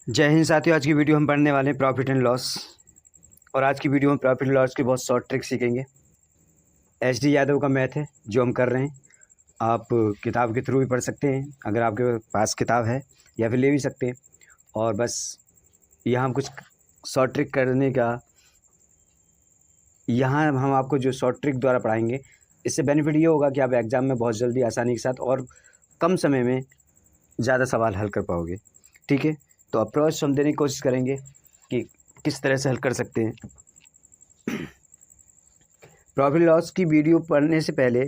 जय हिंद साथियों। आज की वीडियो हम पढ़ने वाले हैं प्रॉफिट एंड लॉस। और आज की वीडियो में प्रॉफिट एंड लॉस की बहुत शॉर्ट ट्रिक सीखेंगे। एच.डी. यादव का मैथ है जो हम कर रहे हैं। आप किताब के थ्रू भी पढ़ सकते हैं अगर आपके पास किताब है, या फिर ले भी सकते हैं। और बस यहाँ हम कुछ शॉर्ट ट्रिक करने का, यहाँ हम आपको जो शॉर्ट ट्रिक द्वारा पढ़ाएंगे, इससे बेनिफिट ये होगा कि आप एग्ज़ाम में बहुत जल्दी आसानी के साथ और कम समय में ज़्यादा सवाल हल कर पाओगे। ठीक है, तो अप्रोच हम देने की कोशिश करेंगे कि किस तरह से हल कर सकते हैं। प्रॉफिट लॉस की वीडियो पढ़ने से पहले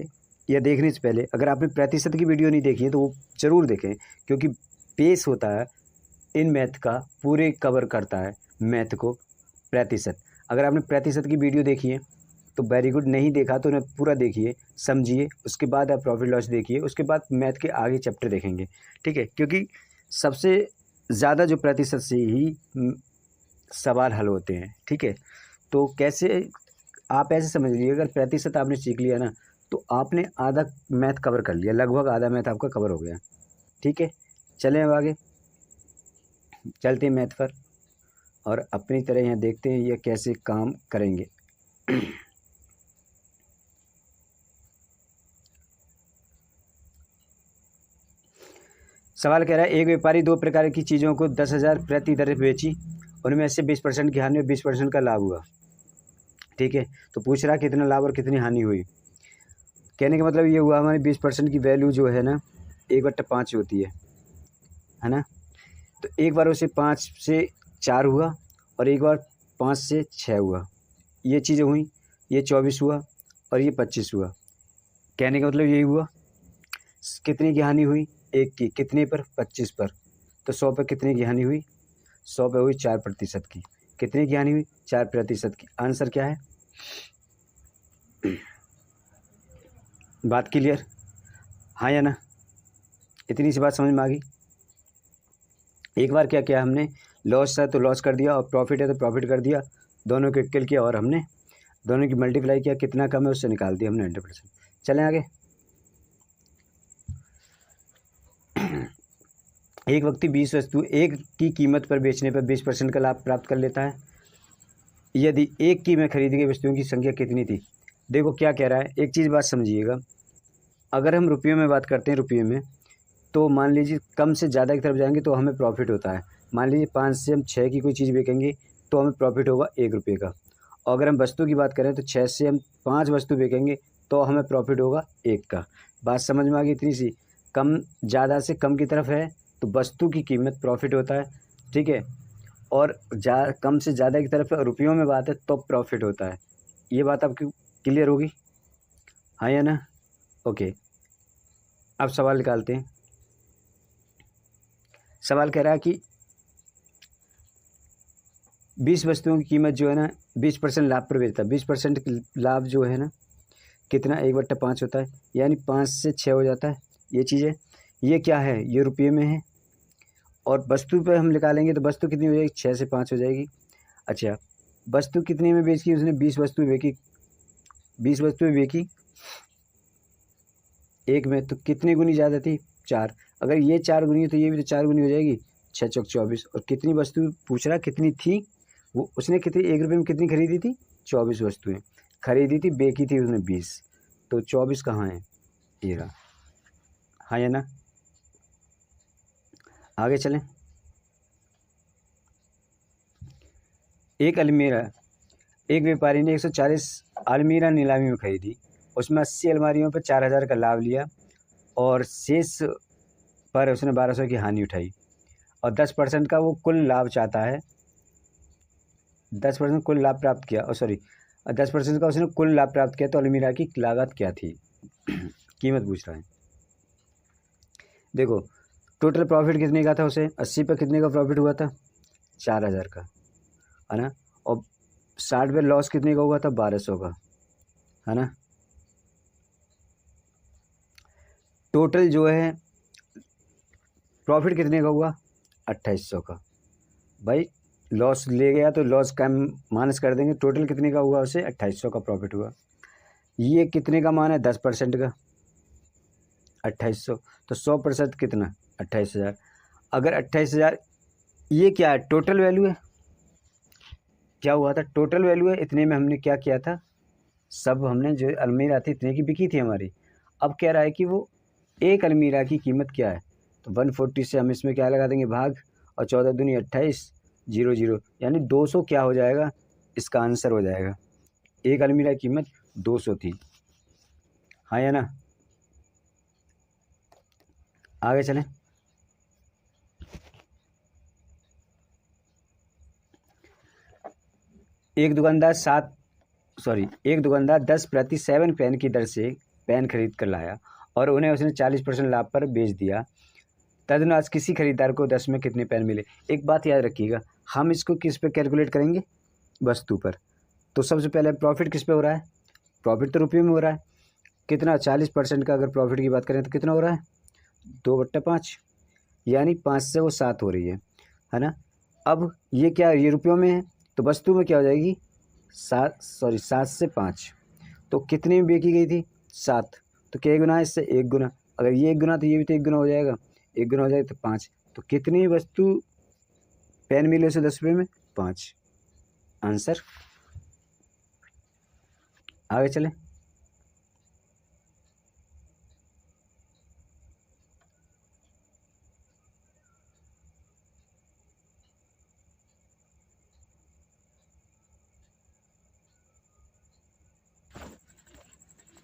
या देखने से पहले अगर आपने प्रतिशत की वीडियो नहीं देखी है तो वो ज़रूर देखें, क्योंकि बेस होता है इन मैथ का, पूरे कवर करता है मैथ को प्रतिशत। अगर आपने प्रतिशत की वीडियो देखी है तो वेरी गुड, नहीं देखा तो उन्हें पूरा देखिए, समझिए, उसके बाद आप प्रॉफिट लॉस देखिए, उसके बाद मैथ के आगे चैप्टर देखेंगे। ठीक है, क्योंकि सबसे ज़्यादा जो प्रतिशत से ही सवाल हल होते हैं। ठीक है, तो कैसे, आप ऐसे समझ लीजिए, अगर प्रतिशत आपने सीख लिया ना तो आपने आधा मैथ कवर कर लिया, लगभग आधा मैथ आपका कवर हो गया। ठीक है, चलें अब आगे चलते हैं मैथ पर और अपनी तरह यहाँ देखते हैं ये कैसे काम करेंगे। सवाल कह रहा है, एक व्यापारी दो प्रकार की चीज़ों को 10,000 प्रति दर बेची, उनमें से 20% की हानि और 20% का लाभ हुआ। ठीक है, तो पूछ रहा कितना लाभ और कितनी हानि हुई। कहने का मतलब ये हुआ, हमारी 20% की वैल्यू जो है ना 1/5 होती है ना। तो एक बार उसे 5 से 4 हुआ और एक बार 5 से 6 हुआ, ये चीज़ें हुई। ये 24 हुआ और ये 25 हुआ। कहने का मतलब यही हुआ। कितने की हानि हुई? एक की। कितने पर? 25 पर। तो 100 पर कितने की हानि हुई? 100 पे हुई 4% की। कितने की हानि हुई? 4% की। आंसर क्या है? बात क्लियर? हाँ या ना? इतनी सी बात समझ में आ गई। एक बार क्या किया हमने, लॉस है तो लॉस कर दिया और प्रॉफिट है तो प्रॉफिट कर दिया, दोनों को इक्वल किया और हमने दोनों की मल्टीप्लाई किया, कितना कम है उससे निकाल दिया हमने 100%। चलें आगे। एक व्यक्ति 20 वस्तु एक की कीमत पर बेचने पर 20% का लाभ प्राप्त कर लेता है, यदि एक की में खरीदी गई वस्तुओं की संख्या कितनी थी। देखो क्या कह रहा है, एक चीज़ बात समझिएगा। अगर हम रुपये में बात करते हैं, रुपये में, तो मान लीजिए कम से ज़्यादा की तरफ जाएंगे तो हमें प्रॉफिट होता है। मान लीजिए 5 से हम 6 की कोई चीज़ बेचेंगे तो हमें प्रॉफिट होगा 1 रुपये का। और अगर हम वस्तु की बात करें तो 6 से हम 5 वस्तु बेचेंगे तो हमें प्रॉफिट होगा 1 का। बात समझ में आ गई इतनी सी। कम, ज़्यादा से कम की तरफ है तो वस्तु की कीमत प्रॉफिट होता है। ठीक है, और कम से ज़्यादा की तरफ रुपयों में बात है तो प्रॉफिट होता है। ये बात आपकी क्लियर होगी? हाँ या ना? ओके, अब सवाल निकालते हैं। सवाल कह रहा है कि 20 वस्तुओं की कीमत जो है ना 20% लाभ पर बेचता है। 20% लाभ जो है ना कितना, 1/5 होता है, यानी 5 से 6 हो जाता है। ये चीज़ें, ये क्या है, ये रुपये में है। और वस्तु पे हम निकालेंगे तो वस्तु कितनी हो जाएगी, 6 से 5 हो जाएगी। अच्छा, वस्तु कितने में बेची उसने? 20 वस्तु बेची। 20 वस्तुएं बेची एक में, तो कितनी गुनी ज़्यादा थी? 4। अगर ये 4 गुनी है तो ये भी तो 4 गुनी हो जाएगी। 6 चौक 24। और कितनी वस्तु पूछ रहा, कितनी थी? वो उसने कितनी, 1 रुपये में कितनी खरीदी थी? 24 वस्तुएं खरीदी थी, बेची थी उसने 20। तो 24 कहाँ है? ये रहा। हाँ या ना? आगे चलें। एक अलमीरा, एक व्यापारी ने 140 अलमीरा नीलामी में खरीदी, उसमें 80 अलमारियों पर 4,000 का लाभ लिया और शेष पर उसने 1,200 की हानि उठाई और 10% का वो कुल लाभ चाहता है। 10% कुल लाभ प्राप्त किया, और सॉरी 10% का उसने कुल लाभ प्राप्त किया, तो अलमीरा की लागत क्या थी? कीमत पूछ रहा है। देखो, टोटल प्रॉफिट कितने का था उसे? 80 पर कितने का प्रॉफिट हुआ था? 4,000 का, है ना। और 60 पे लॉस कितने का हुआ था? 1,200 का, है ना। टोटल जो है प्रॉफिट कितने का हुआ? 2,800 का। भाई लॉस ले गया तो लॉस का माइनस कर देंगे, टोटल कितने का हुआ उसे? 2,800 का प्रॉफिट हुआ। ये कितने का मान है? 10% का 2,800, तो 100% कितना? 28,000। अगर 28,000 ये क्या है, टोटल वैल्यू है। क्या हुआ था, टोटल वैल्यू है, इतने में हमने क्या किया था, सब हमने जो अलमीरा थी इतने की बिकी थी हमारी। अब कह रहा है कि वो एक अलमीरा की कीमत क्या है, तो 140 से हम इसमें क्या लगा देंगे भाग, और 14 दूनी 28, 00, यानी 200 क्या हो जाएगा, इसका आंसर हो जाएगा। एक अलमीरा की कीमत 200 थी, हाँ या ना। आगे चलें। एक दुकानदार 10 प्रति 7 पेन की दर से पेन खरीद कर लाया और उन्हें उसने 40% लाभ पर बेच दिया। तदनुसार किसी खरीदार को 10 में कितने पेन मिले। एक बात याद रखिएगा, हम इसको किस पे कैलकुलेट करेंगे, वस्तु पर। तो सबसे पहले प्रॉफिट किस पे हो रहा है, प्रॉफिट तो रुपये में हो रहा है। कितना, 40% का अगर प्रॉफिट की बात करें तो कितना हो रहा है, 2/5, यानी 5 से वो 7 हो रही है ना। अब ये क्या, ये रुपयों में है, तो वस्तु में क्या हो जाएगी, 7 से 5, तो कितनी में बेची गई थी, 7, तो क्या गुना है इससे, 1 गुना। अगर ये 1 गुना तो ये भी तो 1 गुना हो जाएगा, 1 गुना हो जाएगा तो 5, तो कितनी वस्तु पेन मिले उसे 10 रुपये में, 5, आंसर। आगे चलें।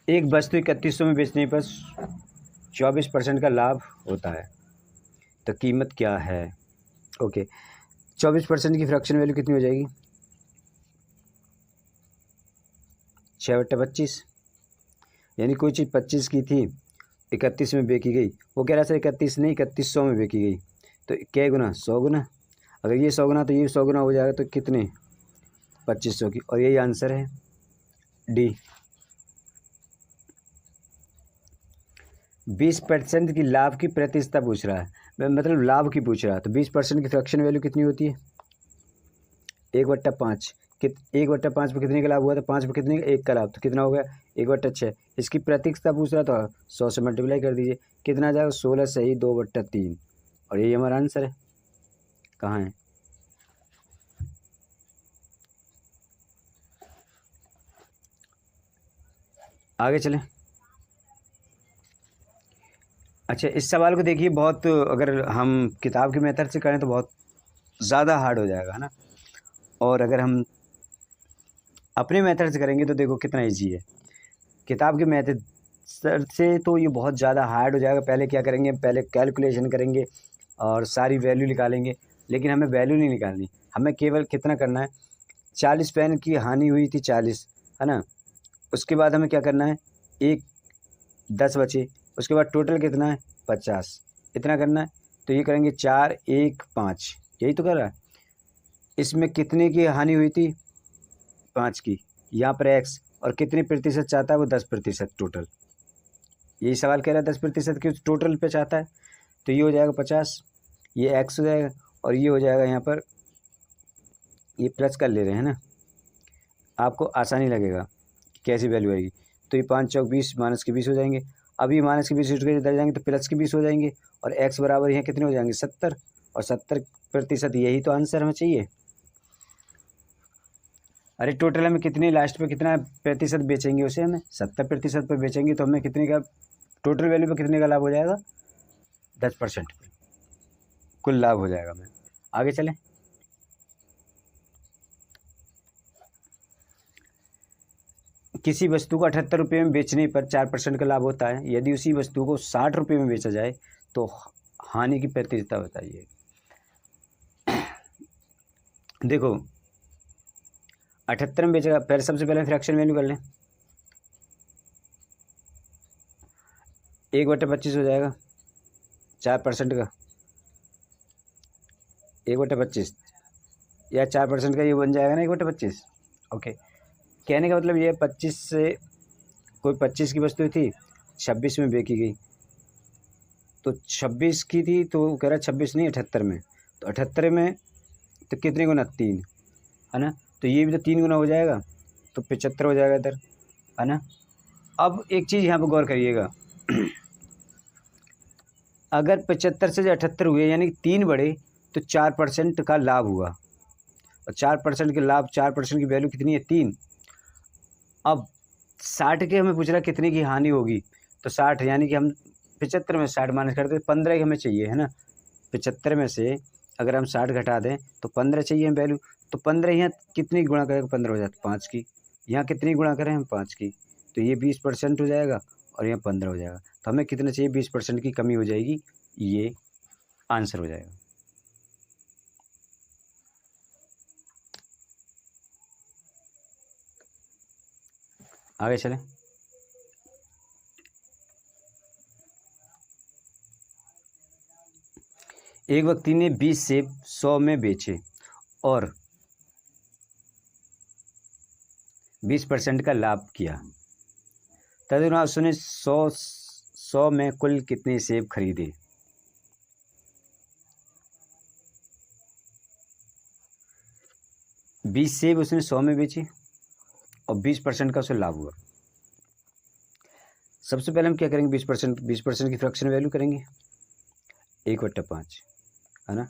एक वस्तु 3100 में बेचने पर 24% का लाभ होता है, तो कीमत क्या है। ओके, 24% की फ्रैक्शन वैल्यू कितनी हो जाएगी, 6/25, यानी कोई चीज़ 25 की थी, 31 में बेची गई, वो कह रहा था 31 नहीं 3100 में बेची गई, तो क्या गुना, 100 गुना। अगर ये 100 गुना तो ये 100 गुना हो जाएगा, तो कितने, 2500 की, और यही आंसर है डी। 20% की लाभ की प्रतिशतता पूछ रहा है, मतलब लाभ की पूछ रहा है, तो 20% की फ्रैक्शन वैल्यू कितनी होती है, 1/5। 1/5 पे कितने का लाभ हुआ था, 5 पे कितने का, 1 का लाभ, तो कितना हो गया, 1/6। इसकी प्रतिशतता पूछ रहा था, 100 से मल्टीप्लाई कर दीजिए, कितना आ जाएगा, 16 सही 2/3, और यही हमारा आंसर है। कहाँ है, आगे चलें। अच्छा, इस सवाल को देखिए, बहुत अगर हम किताब के मेथड से करें तो बहुत ज़्यादा हार्ड हो जाएगा, है ना, और अगर हम अपने मेथड से करेंगे तो देखो कितना इजी है। किताब के मेथड से तो ये बहुत ज़्यादा हार्ड हो जाएगा। पहले क्या करेंगे, पहले कैलकुलेशन करेंगे और सारी वैल्यू निकालेंगे, लेकिन हमें वैल्यू नहीं निकालनी, हमें केवल कितना करना है, 40 पेन की हानि हुई थी 40, है ना। उसके बाद हमें क्या करना है, 10 बचे, उसके बाद टोटल कितना है 50, इतना करना है। तो ये करेंगे 4 1 5, यही तो कर रहा है। इसमें कितने की हानि हुई थी, 5 की, यहाँ पर x, और कितने प्रतिशत चाहता है वो, 10% टोटल। यही सवाल कह रहा है 10% की टोटल पे चाहता है, तो ये हो जाएगा 50, ये x हो जाएगा, और ये हो जाएगा यहाँ पर, ये प्लस कर ले रहे हैं ना, आपको आसानी लगेगा कैसी वैल्यू आएगी। तो ये 5 चौक 20, माइनस के 20 हो जाएंगे। अभी माइनस के 20 इधर जाएंगे तो प्लस के 20 हो जाएंगे, और x बराबर यहाँ कितने हो जाएंगे, 70, और 70%, यही तो आंसर हमें चाहिए। अरे टोटल हमें कितनी, लास्ट पे कितना प्रतिशत बेचेंगे उसे, हमें 70% पर बेचेंगे, तो हमें कितने का टोटल वैल्यू पे कितने का लाभ हो जाएगा, 10% पे कुल लाभ हो जाएगा हमें। आगे चलें। किसी वस्तु को 78 रुपये में बेचने पर 4% का लाभ होता है, यदि उसी वस्तु को 60 रुपये में बेचा जाए तो हानि की प्रतिशतता बताइए। देखो 78 में बेचेगा, पहले सबसे पहले फ्रैक्शन वैल्यू कर लें, 1/25 हो जाएगा 4% का, 1/25, या 4% का ये बन जाएगा ना 1/25। ओके, कहने का मतलब ये 25 से, कोई 25 की वस्तु थी 26 में बेची गई, तो 26 की थी, तो कह रहा है 26 नहीं 78 में, तो 78 में तो कितने गुना, 3, है ना, तो ये भी तो 3 गुना हो जाएगा, तो 75 हो जाएगा इधर, है ना। अब एक चीज़ यहाँ पर गौर करिएगा, अगर 75 से जो 78 हुए यानी 3 बढ़े, तो 4% का लाभ हुआ, और 4% के लाभ, 4% की वैल्यू कितनी है 3। अब 60 के हमें पूछ रहा कितने की हानि होगी, तो 60 यानी कि हम 75 में 60 माइनस करते, 15 ही हमें चाहिए, है ना। 75 में से अगर हम 60 घटा दें तो 15 चाहिए वैल्यू, तो 15 यहाँ कितनी गुणा करेगा, 15 हो जाता 5 की, यहाँ कितनी गुणा करें हम 5 की, तो ये 20% हो जाएगा और यहाँ 15 हो जाएगा। तो हमें कितना चाहिए, 20% की कमी हो जाएगी, ये आंसर हो जाएगा। आगे चलें। एक व्यक्ति ने 20 सेब 100 में बेचे और 20% का लाभ किया, तदनुसार उसने 100 में कुल कितने सेब खरीदे। बीस सेब उसने 100 में बेचे और 20% का उसे लाभ हुआ। सबसे पहले हम क्या करेंगे, 20% की फ्रैक्शन वैल्यू करेंगे 1/5, है ना।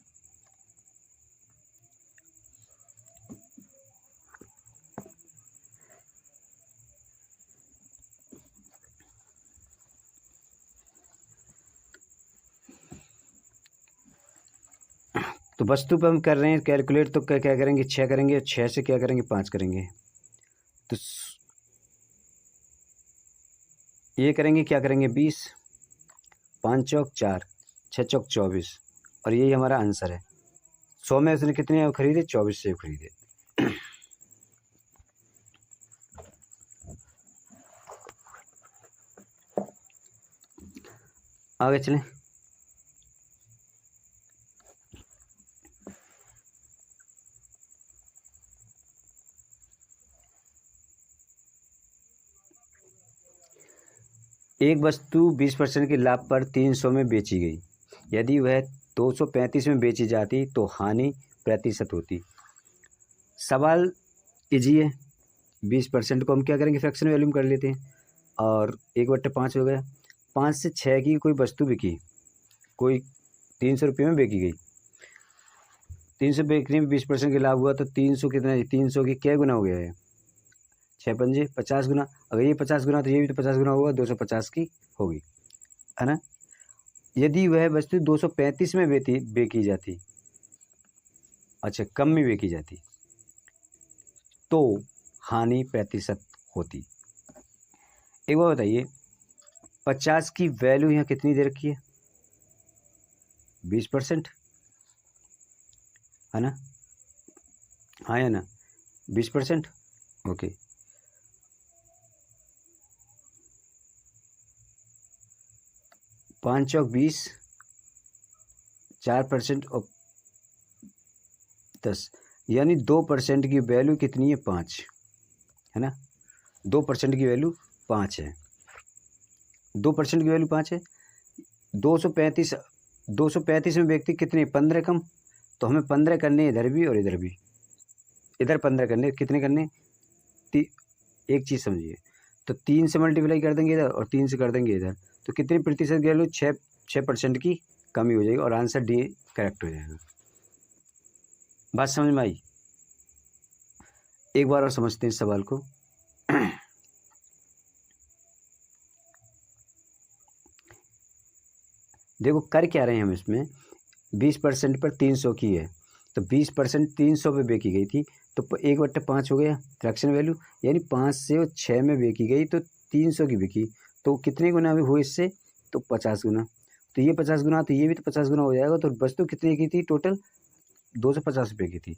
तो वस्तु पे हम कर रहे हैं कैलकुलेट, तो क्या क्या करेंगे, 6 करेंगे, 6 से क्या करेंगे 5 करेंगे, तो ये करेंगे, क्या करेंगे 20, 5 चौक 4, 6 चौक 24, और यही हमारा आंसर है। 100 में उसने कितने खरीदे, 24 सेब खरीदे। आगे चलें। एक वस्तु 20% के लाभ पर 300 में बेची गई, यदि वह 235 में बेची जाती तो हानि प्रतिशत होती। सवाल इजी है, 20% को हम क्या करेंगे, फ्रैक्शन वैल्यू में कर लेते हैं, और 1/5 हो गया। 5 से 6 की कोई वस्तु बिकी, कोई 300 रुपये में बेची गई, 300 बेचने में 20% के लाभ हुआ, तो 300 कितना है, 300 की क्या गुना हो गया है, 6 पंजे 50 गुना, अगर ये 50 गुना तो ये भी तो 50 गुना होगा, 250 की होगी, है ना। यदि वह वस्तु 235 में बेची जाती, अच्छा कम में बेची जाती, तो हानि प्रतिशत होती। एक बार बताइए, 50 की वैल्यू यहाँ कितनी दे रखी है, 20%, है ना, हाँ या ना, 20%, ओके। 5 चौक 20, 4% और 10, यानी 2% की वैल्यू कितनी है, 5, है ना। 2% की वैल्यू 5 है, 2% की वैल्यू 5 है। 235 में व्यक्ति कितने, 15 कम, तो हमें 15 करने इधर भी और इधर भी, इधर 15 करने, कितने करने, एक चीज़ समझिए, तो 3 से मल्टीप्लाई कर देंगे इधर और 3 से कर देंगे इधर, तो कितनी प्रतिशत की वैल्यू, 6% की कमी हो जाएगी और आंसर डी करेक्ट हो जाएगा। बात समझ में आई। एक बार और समझते हैं इस सवाल को। देखो कर क्या रहे हैं हम इसमें, 20% पर 300 की है, तो 20% 300 पे बेची गई थी, तो 1/5 हो गया फ्रैक्शन वैल्यू, यानी 5 से 6 में बेची गई तो 300 की बिकी, तो कितने गुना भी हुए इससे, तो 50 गुना, तो ये 50 गुना, तो ये भी तो 50 गुना हो जाएगा। तो वस्तु कितने की थी, टोटल 250 रुपये की थी।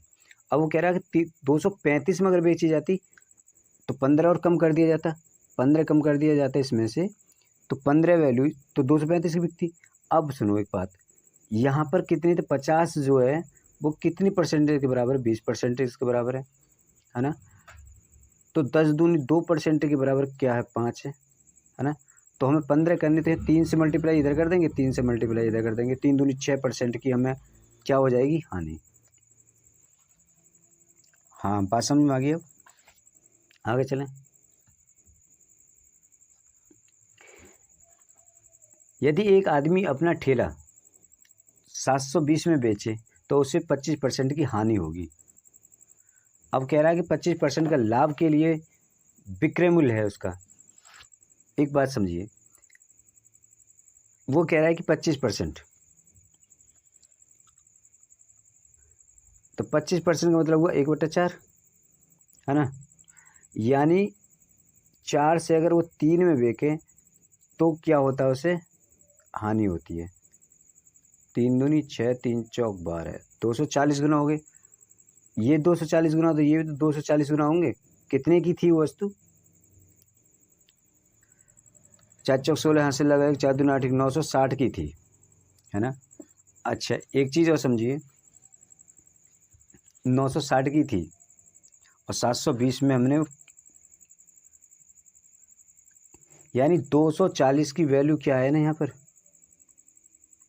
अब वो कह रहा है कि 235 में अगर बेची जाती तो 15 और कम कर दिया जाता, 15 कम कर दिया जाता इसमें से, तो 15 वैल्यू तो 235 की बिकती। अब सुनो एक बात, यहाँ पर कितनी, तो 50 जो है वो कितनी परसेंटेज के बराबर है, 20% के बराबर है ना। तो 10 दूनी 2% के बराबर क्या है, 5 है ना। तो हमें 15 करने थे, 3 से मल्टीप्लाई इधर कर देंगे, 3 से मल्टीप्लाई इधर कर देंगे, 3 दूनी 6% की हमें क्या हो जाएगी, हानि। हाँ बात समझ में आ गई। अब आगे चलें। यदि एक आदमी अपना ठेला 720 में बेचे तो उसे 25% की हानि होगी। अब कह रहा है कि 25% का लाभ के लिए विक्रय मूल्य है उसका। एक बात समझिए, वो कह रहा है कि 25%, तो 25% का मतलब हुआ 1/4, है ना। यानी 4 से अगर वो 3 में बेचे तो क्या होता है, उसे हानि होती है। 3 दूनी 6, 3 चौक 12, 240 गुना हो गए। ये 240 गुना, तो ये भी तो 240 गुना होंगे। कितने की थी वो वस्तु? 4 चौक 16 हाथ से लगा, 4 दूनी 8, 960 की थी, है ना। अच्छा, एक चीज़ और समझिए, 960 की थी और 720 में हमने, यानी 240 की वैल्यू क्या है ना यहाँ पर,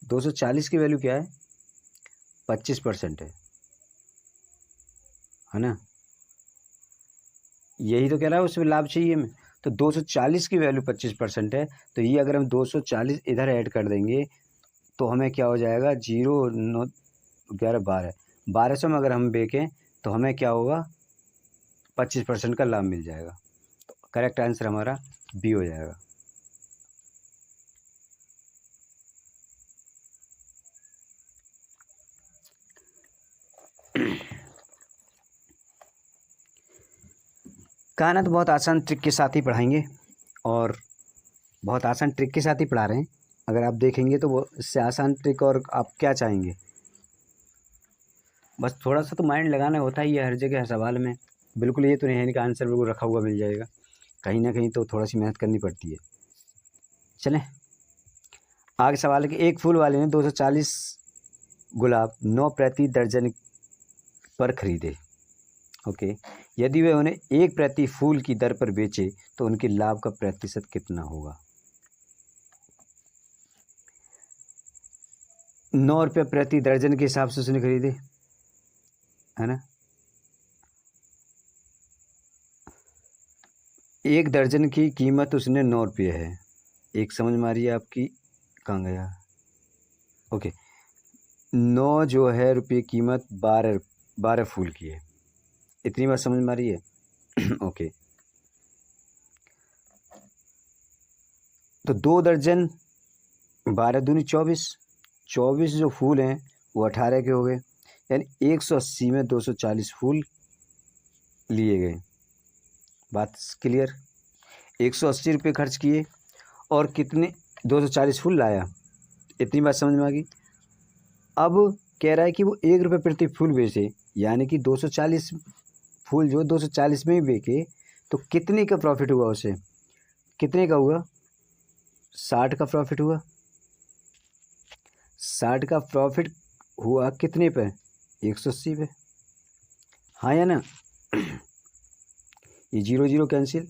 240 की वैल्यू क्या है, 25% है ना। यही तो कह रहा है, उसमें लाभ चाहिए हमें। तो 240 की वैल्यू 25% है, तो ये अगर हम 240 इधर ऐड कर देंगे तो हमें क्या हो जाएगा, 0 9 11 12, 1200 में अगर हम बेचें तो हमें क्या होगा, 25% का लाभ मिल जाएगा। तो करेक्ट आंसर हमारा बी हो जाएगा। कहाना तो बहुत आसान ट्रिक के साथ ही पढ़ाएंगे, और बहुत आसान ट्रिक के साथ ही पढ़ा रहे हैं। अगर आप देखेंगे तो वो इससे आसान ट्रिक और आप क्या चाहेंगे। बस थोड़ा सा तो माइंड लगाना होता ही है हर जगह, हर सवाल में। बिल्कुल ये तो नहीं है कि आंसर बिल्कुल रखा हुआ मिल जाएगा, कहीं ना कहीं तो थोड़ा सी मेहनत करनी पड़ती है। चलें आगे सवाल है कि एक फूल वाले ने 240 गुलाब 9 प्रति दर्जन पर खरीदे। ओके, यदि वे उन्हें 1 प्रति फूल की दर पर बेचे तो उनके लाभ का प्रतिशत कितना होगा। 9 रुपये प्रति दर्जन के हिसाब से उसने खरीदे, है ना। 1 दर्जन की कीमत उसने 9 रुपये है। एक समझ मारिए आपकी, कहाँ गया, ओके। 9 जो है रुपये कीमत 12 फूल की है, इतनी बात समझ मारिए। ओके, तो 2 दर्जन 12 दूनी 24, 24 जो फूल हैं वो 18 के हो गए, यानी 180 में 240 फूल लिए गए। बात क्लियर। 180 रुपये खर्च किए और कितने, 240 फूल लाया, इतनी बात समझ में आ गई। अब कह रहा है कि वो 1 रुपये प्रति फूल बेचे, यानी कि 240 फूल जो 240 में ही बेचे तो कितने का प्रॉफिट हुआ उसे, कितने का हुआ, 60 का प्रॉफिट हुआ। 60 का प्रॉफिट हुआ कितने पे, 180 पे, हाँ या ना। ये 0 0 कैंसिल,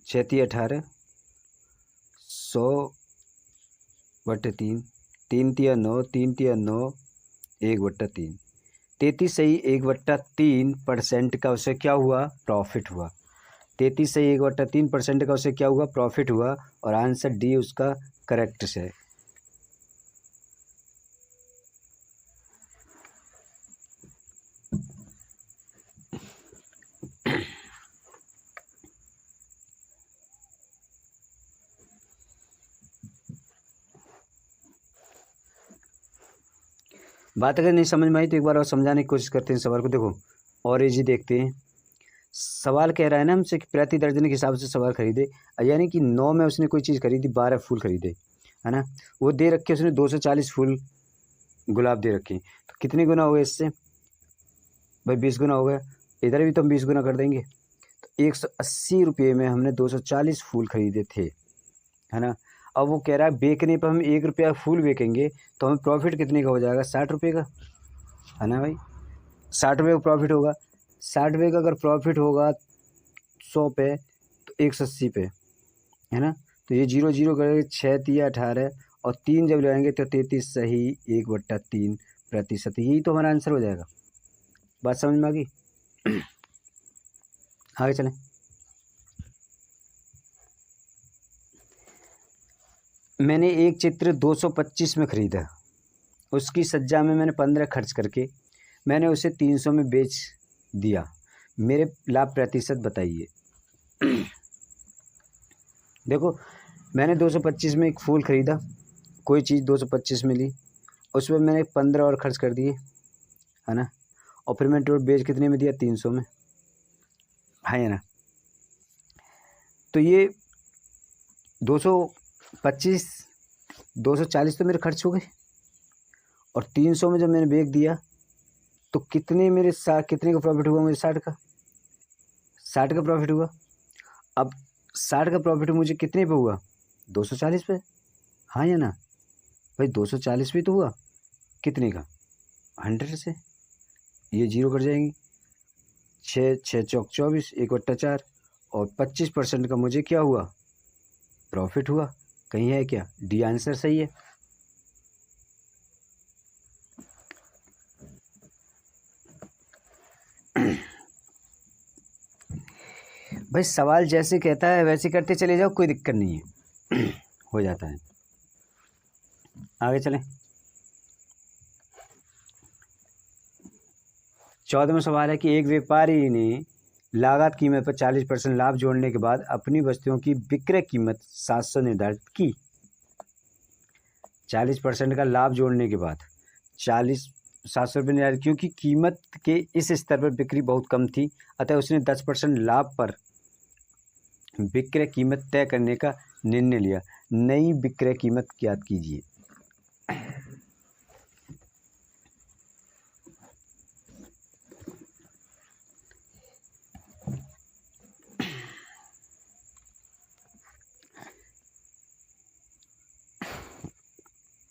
6 3 18, 100/3, 3 3 9, 3 3 9, 1/3, 33 सही 1/3% का उसे क्या हुआ, प्रॉफिट हुआ। 33 सही 1/3% का उसे क्या हुआ, प्रॉफिट हुआ, और आंसर डी उसका करेक्ट है। बात अगर नहीं समझ में आई तो एक बार और समझाने की कोशिश करते हैं सवाल को। देखो और ये जी देखते हैं, सवाल कह रहा है ना हमसे कि प्रति दर्जन के हिसाब से सवाल खरीदे, यानी कि 9 में उसने कोई चीज़ खरीदी, 12 फूल खरीदे, है ना। वो दे रखे उसने 240 फूल गुलाब दे रखे, तो कितने गुना हो गए इससे भाई, 20 गुना हो गया। इधर भी तो हम 20 गुना कर देंगे, तो 180 रुपये में हमने 240 फूल खरीदे थे, है ना। अब वो कह रहा है बेचने पर हम 1 रुपया फूल बेचेंगे तो हमें प्रॉफिट कितने का हो जाएगा, 60 रुपये का, है ना भाई। 60 रुपये का प्रॉफिट होगा, 60 रुपये का अगर प्रॉफिट होगा 100 पे तो 180 पे, है ना। तो ये 0 0 करेंगे, 6 3 18 और 3 जब लगाएंगे तो 33 सही 1/3%, यही तो हमारा आंसर हो जाएगा। बात समझ में आ गई। आगे चलें। मैंने एक चित्र 225 में ख़रीदा, उसकी सज्जा में मैंने 15 खर्च करके मैंने उसे 300 में बेच दिया, मेरे लाभ प्रतिशत बताइए। देखो, मैंने 225 में एक फूल ख़रीदा, कोई चीज़ 225 में ली, उसमें मैंने 15 और खर्च कर दिए, है ना, और फिर मैंने टोटल बेच कितने में दिया, 300 में, है ना। तो ये 225 240 तो मेरे खर्च हो गए, और 300 में जब मैंने बेच दिया तो कितने मेरे कितने का प्रॉफिट हुआ मुझे, 60 का, 60 का प्रॉफिट हुआ। अब 60 का प्रॉफिट मुझे कितने पे हुआ, 240 पे, हाँ या ना भाई, 240 पे तो हुआ, कितने का, 100 से, ये जीरो कट जाएंगी, 6 6 चौक 24, 1/4, और 25% का मुझे क्या हुआ, प्रॉफिट हुआ। कहीं है क्या, डी आंसर सही है। भाई सवाल जैसे कहता है वैसे करते चले जाओ, कोई दिक्कत नहीं है। हो जाता है। आगे चलें। 14वां सवाल है कि एक व्यापारी ने लागत कीमत पर 40% लाभ जोड़ने के बाद अपनी वस्तुओं की विक्रय कीमत 700 निर्धारित की। 40% का लाभ जोड़ने के बाद 700 रुपये निर्धारित, क्योंकि कीमत के इस स्तर पर बिक्री बहुत कम थी, अतः उसने 10% लाभ पर विक्रय कीमत तय करने का निर्णय लिया। नई विक्रय कीमत ज्ञात कीजिए।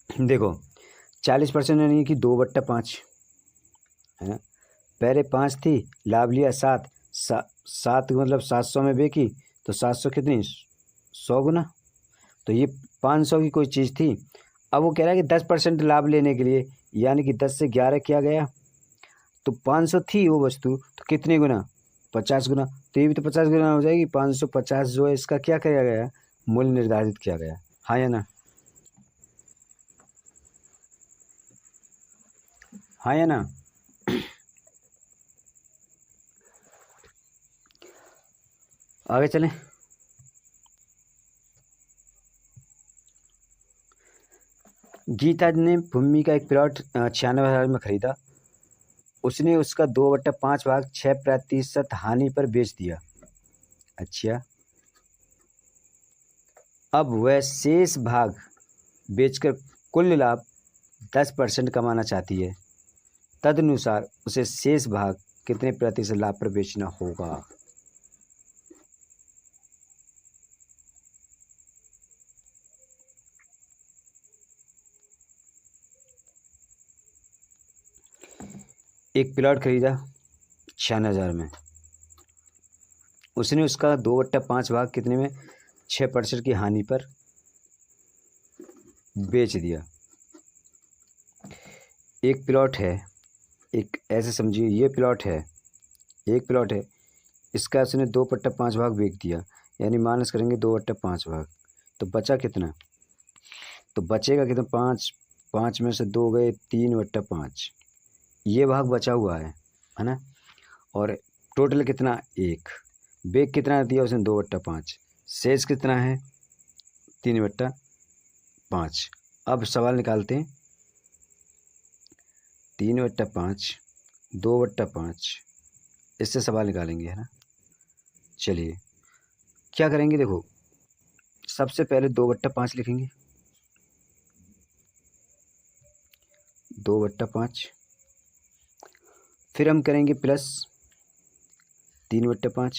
देखो, 40% यानी कि 2/5, है ना। पहले 5 थी, लाभ लिया 7, 7 मतलब 700 में बेची, तो 700 कितनी, 100 गुना, तो ये 500 की कोई चीज़ थी। अब वो कह रहा है कि 10% लाभ लेने के लिए, यानी कि 10 से 11 किया गया, तो 500 थी वो वस्तु, तो कितने गुना, 50 गुना, तो ये भी तो 50 गुना हो जाएगी। 550 जो है इसका क्या किया गया, मूल्य निर्धारित किया गया, हाँ या ना, हाँ या ना। आगे चलें। गीता ने भूमि का एक प्लॉट 96,000 में खरीदा, उसने उसका 2/5 भाग 6% हानि पर बेच दिया। अच्छा, अब वह शेष भाग बेचकर कुल लाभ 10% कमाना चाहती है, तदनुसार उसे शेष भाग कितने प्रतिशत लाभ पर बेचना होगा। एक प्लॉट खरीदा 96,000 में, उसने उसका 2/5 भाग कितने में, 6% की हानि पर बेच दिया। एक प्लॉट है, एक ऐसे समझिए ये प्लॉट है, एक प्लॉट है, इसका उसने 2/5 भाग बेच दिया, यानी माइनस करेंगे 2/5 भाग, तो बचा कितना, तो बचेगा कितना, 5, 5 में से 2 गए, 3/5, ये भाग बचा हुआ है ना। और टोटल कितना, 1, बेग कितना दिया उसने, 2/5, शेष कितना है, 3/5। अब सवाल निकालते हैं, 3/5, 2/5, इससे सवाल निकालेंगे, है ना। चलिए क्या करेंगे, देखो सबसे पहले 2/5 लिखेंगे, 2/5, फिर हम करेंगे प्लस 3/5,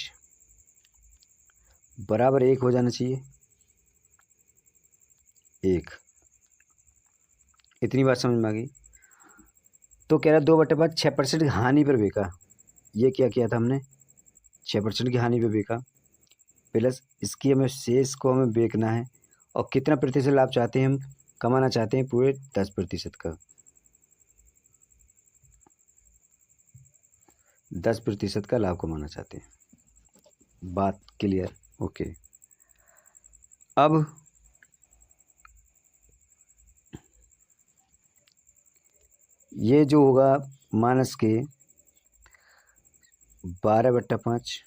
बराबर 1 हो जाना चाहिए, 1, इतनी बात समझ में आ गई। तो कह रहा 2/5 6% की हानि पर बेचा, ये क्या किया था हमने, 6% की हानि पर बेचा, प्लस इसकी हमें शेष को हमें बेचना है, और कितना प्रतिशत लाभ चाहते हैं हम, कमाना चाहते हैं पूरे 10% का, 10% का लाभ कमाना चाहते हैं। बात क्लियर, ओके। अब ये जो होगा माइनस के 12/5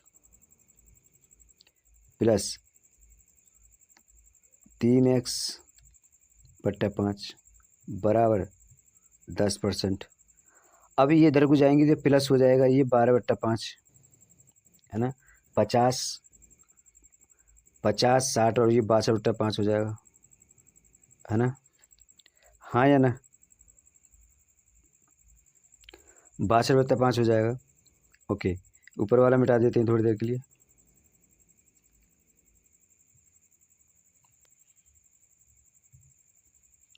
प्लस 3x/5 बराबर 10%। अब ये इधर को जाएंगे तो प्लस हो जाएगा, ये 12/5 है ना, 50 50 60 और ये 62/5 हो जाएगा, है ना, हाँ या ना, 62/5 हो जाएगा। ओके, ऊपर वाला मिटा देते हैं थोड़ी देर के लिए।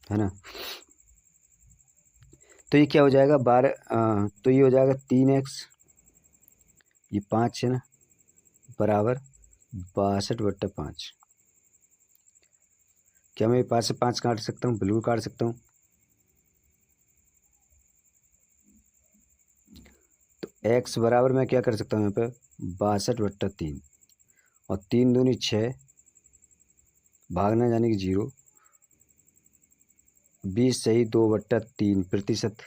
है ना, तो ये क्या हो जाएगा 12, तो ये हो जाएगा 3x, ये 5 है ना, बराबर 62/5। क्या मैं 5 से 5 काट सकता हूँ? बिल्कुल काट सकता हूँ। तो x बराबर मैं क्या कर सकता हूँ यहाँ पे 62/3 और 3 दूनी 6, भागना यानी कि 0, 20 सही 2/3%।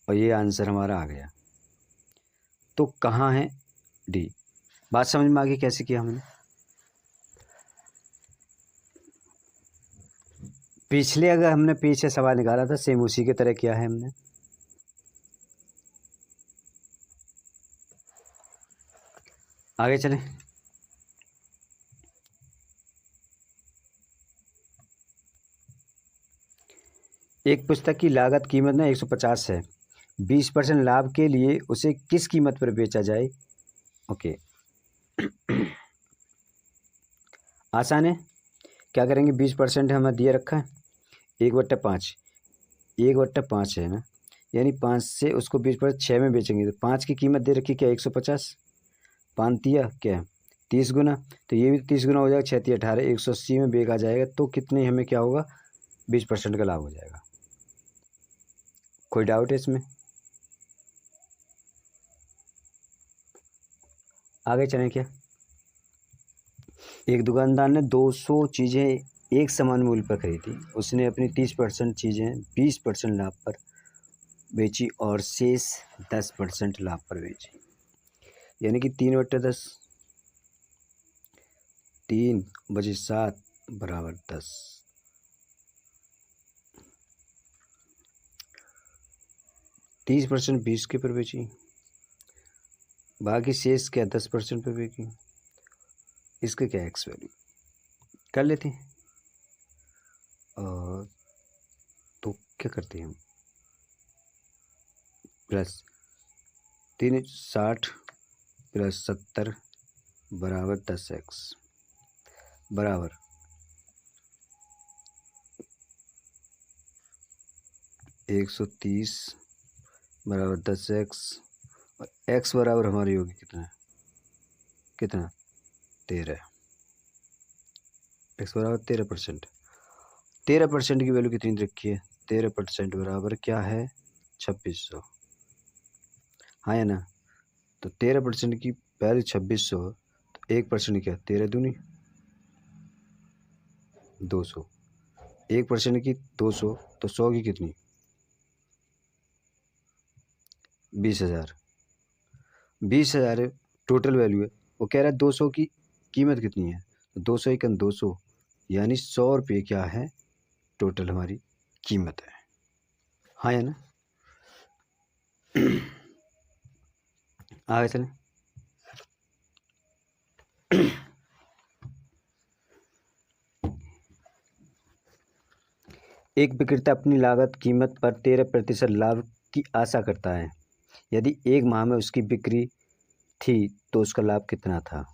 और ये आंसर हमारा आ गया। तो कहाँ है डी? बात समझ में आ गई कैसे किया हमने? पिछले अगर हमने पीछे सवाल निकाला था सेम उसी की तरह किया है हमने। आगे चलें। एक पुस्तक की लागत कीमत ना 150 है, 20% लाभ के लिए उसे किस कीमत पर बेचा जाए? ओके आसान है। क्या करेंगे, 20% हमें दिया रखा है, 1/5, 1/5 है ना, यानी 5 से उसको 20% 6 में बेचेंगे तो 5 की कीमत दे रखी क्या 150, 5 दिया क्या 30 गुना, तो ये भी 30 गुना हो जाएगा, 6 18, 180 में बेचा जाएगा तो कितने हमें क्या होगा 20% का लाभ हो जाएगा। कोई डाउट है इसमें? आगे चलें क्या? एक दुकानदार ने 200 चीज़ें एक समान मूल्य पर खरीदी, उसने अपनी 30% चीज़ें 20% लाभ पर बेची और शेष 10% लाभ पर बेची, यानी कि 3/10, 3 बचे 7 बराबर 10। 30% 20 के पर बेची, बाकी शेष क्या 10% पर बेची, इसका क्या एक्स वैल्यू कर लेते हैं। और तो क्या करते हैं हम, प्लस 360 प्लस 70 बराबर 10x बराबर 130 बराबर 10x और x बराबर हमारी होगी कितना 13, x बराबर 13%। 13% की वैल्यू कितनी रखी है, 13% बराबर क्या है 2600, हाँ या ना। तो 13% की वैल्यू 2600, तो 1% क्या 13 दूनी 200, 1% की 200, तो 100 की कितनी 20,000, 20,000 टोटल वैल्यू है। वो कह रहा है 200 की कीमत कितनी है, तो 200 एकन 200 यानी 100 रुपये क्या है टोटल हमारी कीमत है, हाँ या ना। आगे चलें। एक विक्रेता अपनी लागत कीमत पर 13% लाभ की आशा करता है, यदि एक माह में उसकी बिक्री थी तो उसका लाभ कितना था?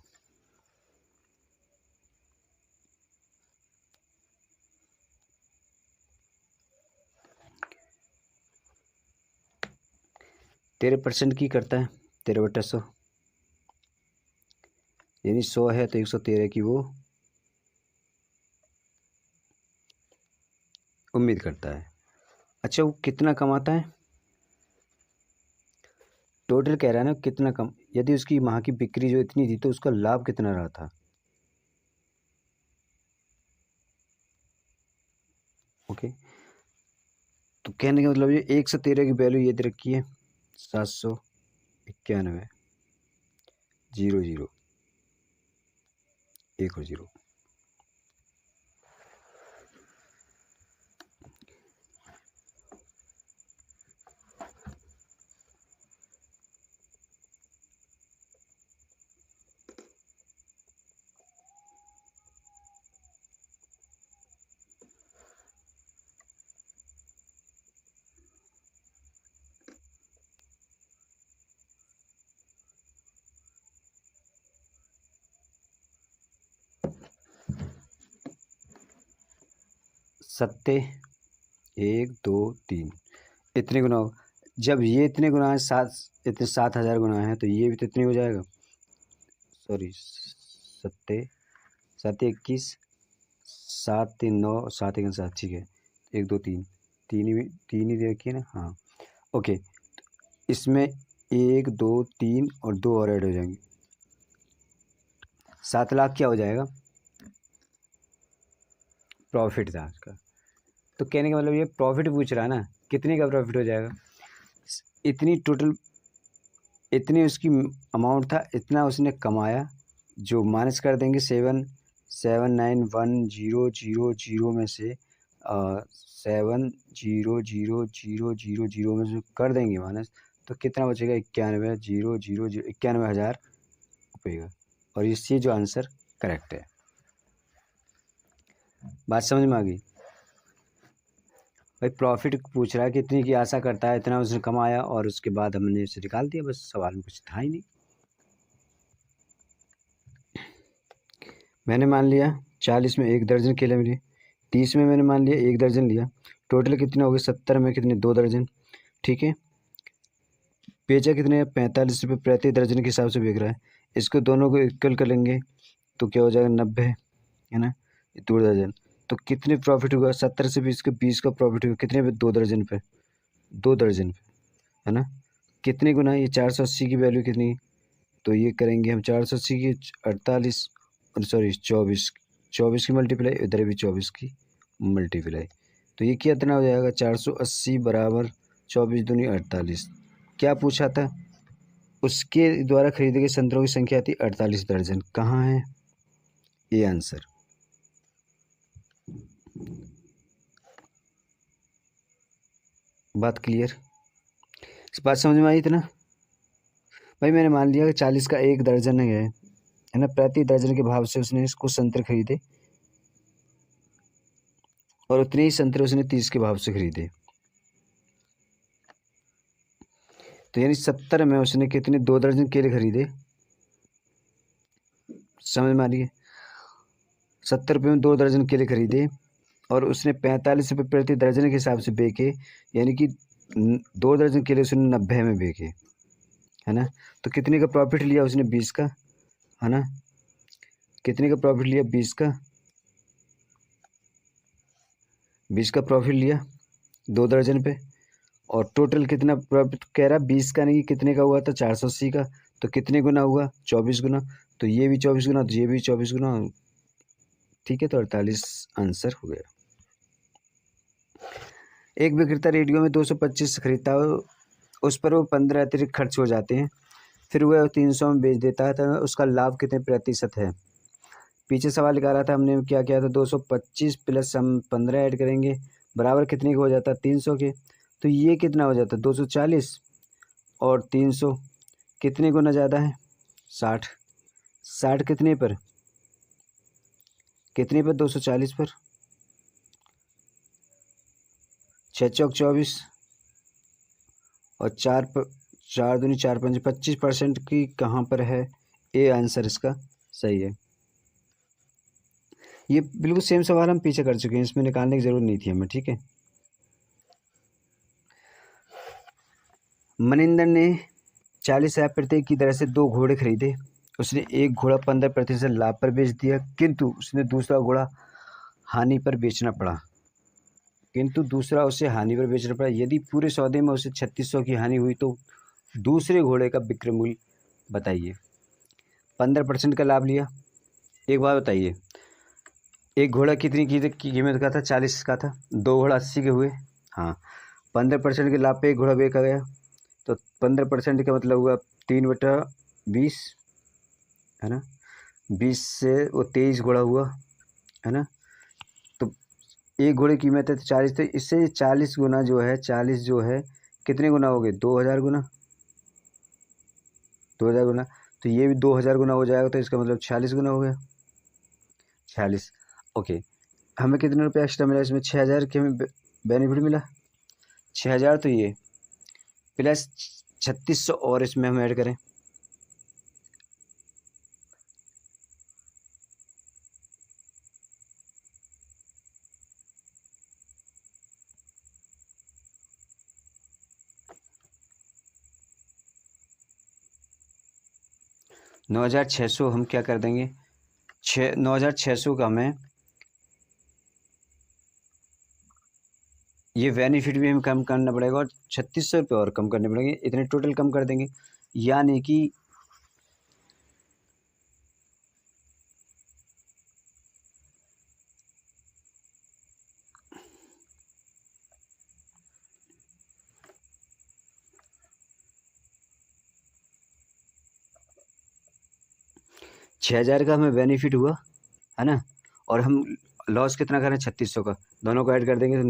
तेरह परसेंट की करता है 13/100, यानी 100 है तो 113 की वो उम्मीद करता है। अच्छा वो कितना कमाता है, टोटल कह रहा है ना कितना कम, यदि उसकी माह की बिक्री जो इतनी थी तो उसका लाभ कितना रहा था। ओके, तो कहने का मतलब ये 113 की वैल्यू ये दे रखी है 791 00 1 और 0। सत्ते 1 2 3 इतने गुना हो, जब ये इतने गुना है 7,000 गुना है तो ये भी तो इतने हो जाएगा। सॉरी, सत्ते 7 21 7 3 9 7 1 7, ठीक है। 1 2 3 तीन ही दे रखी है ना, हाँ ओके। इसमें 1 2 3 और 2 और ऐड हो जाएंगे, 7 लाख क्या हो जाएगा, प्रॉफिट था उसका। तो कहने का मतलब ये प्रॉफिट पूछ रहा है ना, कितने का प्रॉफिट हो जाएगा, इतनी टोटल, इतनी उसकी अमाउंट था, इतना उसने कमाया, जो माइनस कर देंगे 7,910,000 में से 7,000,000 में से कर देंगे माइनस, तो कितना बचेगा 91,000 रुपये का। और इससे जो आंसर करेक्ट है। बात समझ में आ गई भाई? प्रॉफिट पूछ रहा है कितनी की आशा करता है, इतना उसने कमाया और उसके बाद हमने इसे निकाल दिया, बस सवाल में कुछ था ही नहीं। मैंने मान लिया 40 में 1 दर्जन केले मिले, 30 में मैंने मान लिया 1 दर्जन लिया, टोटल कितने हो गए 70 में कितने 2 दर्जन, ठीक है। बेचा कितने 45 रुपये प्रति दर्जन के हिसाब से बिक रहा है। इसको दोनों को इक्वल कर लेंगे तो क्या हो जाएगा 90, है ना, 2 दर्जन। तो कितने प्रॉफिट होगा 70 से 20 का प्रॉफिट होगा कितने पे 2 दर्जन पे, 2 दर्जन पे, है ना। कितने गुना ये 480 की वैल्यू कितनी है? तो ये करेंगे हम 480 की 48 सॉरी 24 की मल्टीप्लाई, इधर भी 24 की मल्टीप्लाई, तो ये कितना हो जाएगा 480 बराबर 24 दूनी 48। क्या पूछा था? उसके द्वारा खरीदे गए संतरों की संख्या थी 48 दर्जन। कहाँ है ये आंसर? बात क्लियर? इस बात समझ में आई इतना? भाई मैंने मान लिया कि 40 का 1 दर्जन है ना, प्रति दर्जन के भाव से उसने कुछ संतरे खरीदे और उतने ही संतरे उसने 30 के भाव से खरीदे, तो यानी 70 में उसने कितने 2 दर्जन केले खरीदे। समझ में आ रही है? 70 रुपये में 2 दर्जन केले खरीदे और उसने 45 रुपये प्रति दर्जन के हिसाब से बेचे, यानी कि 2 दर्जन केले उसने 90 में बेचे, है ना। तो कितने का प्रॉफिट लिया उसने 20 का, है ना। कितने का प्रॉफिट लिया 20 का, 20 का प्रॉफिट लिया 2 दर्जन पे। और टोटल कितना प्रॉफिट कह रहा 20 का नहीं, कितने का हुआ था 480 का, तो कितने गुना हुआ 24 गुना, तो ये भी 24 गुना, तो ये भी 24 गुना, ठीक है। तो 48 आंसर हो गया। एक विक्रेता रेडियो में 225 खरीदता है, उस पर वो 15 अतिरिक्त खर्च हो जाते हैं, फिर वह 300 में बेच देता है, तो उसका लाभ कितने प्रतिशत है। पीछे सवाल लिखा रहा था, हमने क्या किया था 225 प्लस हम 15 ऐड करेंगे बराबर कितने का हो जाता है 300 के, तो ये कितना हो जाता है 240 और 300 कितने गुना ज़्यादा है 60, 60 कितने पर 240 पर, 6 चौक 24 और 4 दूनी 4 पंजे 25% की कहाँ पर है, ए आंसर इसका सही है। ये बिल्कुल सेम सवाल हम पीछे कर चुके हैं, इसमें निकालने की ज़रूरत नहीं थी हमें, ठीक है। मनिंदर ने 40,000 प्रत्येक की दर से 2 घोड़े खरीदे, उसने एक घोड़ा 15% लाभ पर बेच दिया, किंतु उसने दूसरा घोड़ा हानि पर बेचना पड़ा, यदि पूरे सौदे में उसे 3600 की हानि हुई तो दूसरे घोड़े का विक्रय मूल्य बताइए। 15% का लाभ लिया। एक बात बताइए, एक घोड़ा कितनी की कीमत का था? 40 का था। 2 घोड़ा 80 के हुए। हाँ, 15% के लाभ पे एक घोड़ा बेचा गया, तो 15% का मतलब हुआ 3/20, है ना। 20 से वो 23 घोड़ा हुआ, है ना। तो एक घोड़े की कीमत है तो 40, तो इससे 40 गुना जो है, 40 जो है कितने गुना हो गए? 2000 गुना, 2000 गुना। तो ये भी 2000 गुना हो जाएगा, तो इसका मतलब 46 गुना हो गया। 46। ओके, हमें कितने रुपये एक्स्ट्रा मिला इसमें? 6000 की हमें बेनिफिट मिला। 6000 तो ये प्लस 3600 और इसमें हम ऐड करें, 9600 हम क्या कर देंगे? 9600 का हमें ये बेनिफिट भी हमें कम करना पड़ेगा और 3600 रुपये और कम करने पड़ेंगे, इतने टोटल कम कर देंगे। यानी कि 6000 का हमें बेनिफिट हुआ, है ना। और हम लॉस कितना करें? 3600 का, दोनों को ऐड कर देंगे तो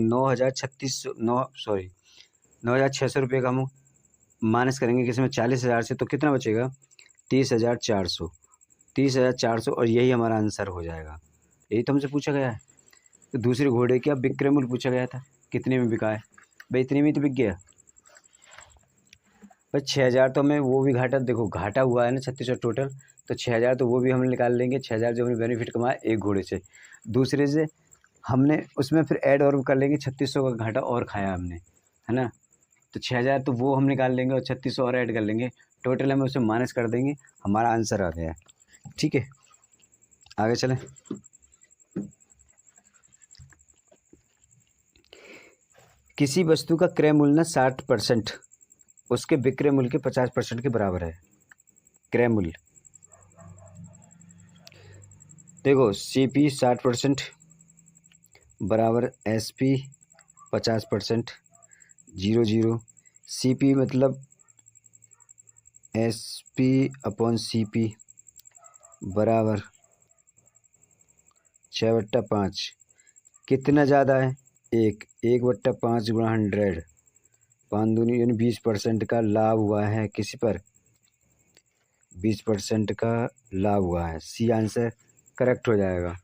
9600 रुपये का हम माइनस करेंगे किसी में 40,000 से, तो कितना बचेगा? 30,400। 30,400, और यही हमारा आंसर हो जाएगा। यही तो हमसे पूछा गया है। तो दूसरे घोड़े का विक्रय मूल्य पूछा गया था, कितने में बिका है? भाई इतने में तो बिक गया। भाई 6000 तो हमें वो भी घाटा, देखो घाटा हुआ है ना 3600 टोटल, तो 6000 तो वो भी हम निकाल लेंगे। 6000 जो हमने बेनिफिट कमाया एक घोड़े से, दूसरे से हमने उसमें फिर ऐड और कर लेंगे, 3600 का घाटा और खाया हमने, है ना। तो 6000 तो वो हम निकाल लेंगे और 3600 और ऐड कर लेंगे, टोटल हमें उसमें माइनस कर देंगे, हमारा आंसर आ गया। ठीक है, आगे चलें। किसी वस्तु का क्रय मूल्य 60% उसके विक्रय मूल्य के 50% के बराबर है। क्रय मूल्य देखो, CP 60% बराबर SP 50%, 0 CP मतलब SP/CP बराबर 6/5। कितना ज़्यादा है? 1/5 गुणा 100, 5 दूनी यानी 20% का लाभ हुआ है किसी पर? 20% का लाभ हुआ है। सी आंसर करेक्ट हो जाएगा।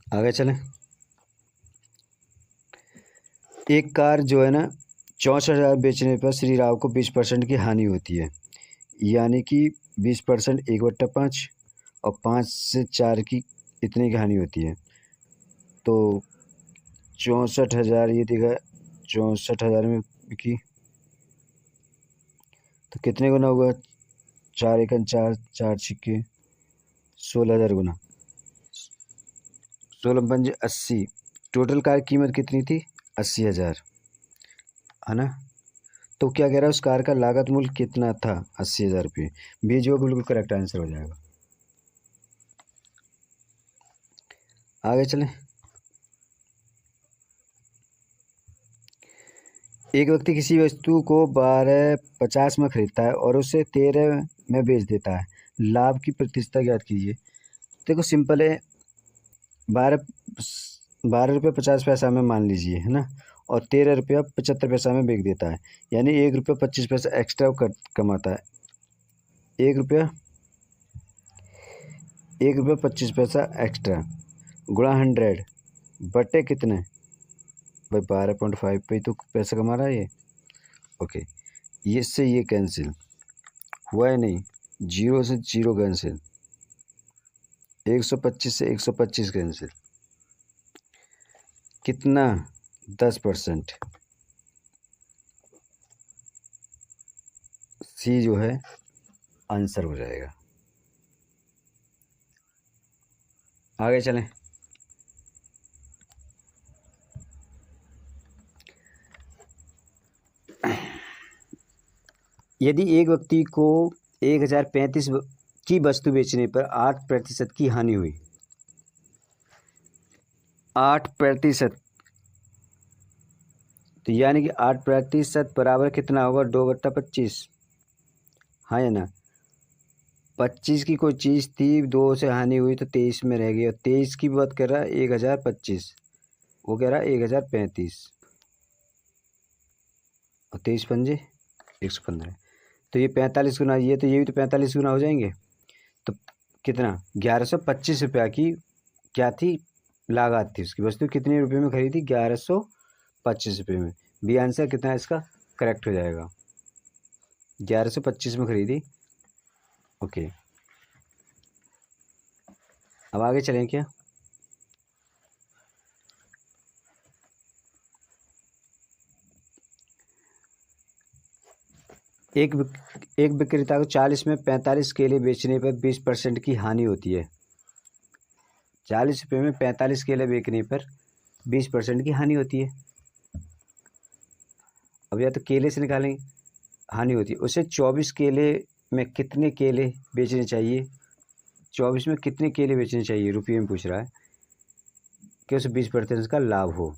आगे चलें। एक कार जो है ना 64,000 बेचने पर श्री राव को 20% की हानि होती है, यानी कि 20% 1/5 और 5 से 4 की इतने की हानि होती है। तो 64,000 ये देगा, 64,000 में बिकी तो कितने गुना होगा? 4 एकन 4, 4 छिक्के 16,000 गुना, 16 × 80। टोटल कार की कीमत कितनी थी? 80,000, है ना। तो क्या कह रहा है, उस कार का लागत मूल्य कितना था? 80,000 रुपये। बी जो बिल्कुल करेक्ट आंसर हो जाएगा। आगे चलें। एक व्यक्ति किसी वस्तु को 12.50 में खरीदता है और उसे 13 में बेच देता है, लाभ की प्रतिशत ज्ञात कीजिए। देखो सिंपल है, 12 रुपये 50 पैसा में मान लीजिए, है ना, और 13 रुपया 75 पैसा में बेच देता है, यानी 1 रुपया 25 पैसा एक्स्ट्रा कमाता है। 1 रुपया 1 रुपया 25 पैसा एक्स्ट्रा गुणा 100 बटे कितने? भाई 12.5 पे ही तो पैसा कमा रहा है ये। ओके, ये से ये कैंसिल हुआ है नहीं, जीरो से जीरो कैंसिल, 125 से 125 कैंसिल, कितना 10%। सी जो है आंसर हो जाएगा। आगे चलें। यदि एक व्यक्ति को 1035 की वस्तु बेचने पर 8% की हानि हुई, 8%, तो यानी कि 8% बराबर कितना होगा, 2/25। हाँ या ना। 25 की कोई चीज़ थी, 2 से हानि हुई तो 23 में रह गई, और 23 की बात कर रहा है 1025, वो कह रहा है 1035, और 23 पंजे 115, तो ये 45 गुना, ये तो ये भी तो 45 गुना हो जाएंगे। तो कितना, 1125 की क्या थी, लागत थी उसकी। वस्तु कितने रुपए में खरीदी, 1125 में। बी आंसर कितना है इसका करेक्ट हो जाएगा, 1125 में खरीदी। ओके, अब आगे चलें क्या। एक विक्रेता को 40 में 45 केले बेचने पर 20% की हानि होती है। 40 रुपये में 45 केले बेचने पर 20% की हानि होती है। अब या तो केले से निकालेंगे, हानि होती है उसे 24 केले में कितने केले बेचने चाहिए, 24 में कितने केले बेचने चाहिए रुपये में पूछ रहा है कि उसे 20% का लाभ हो।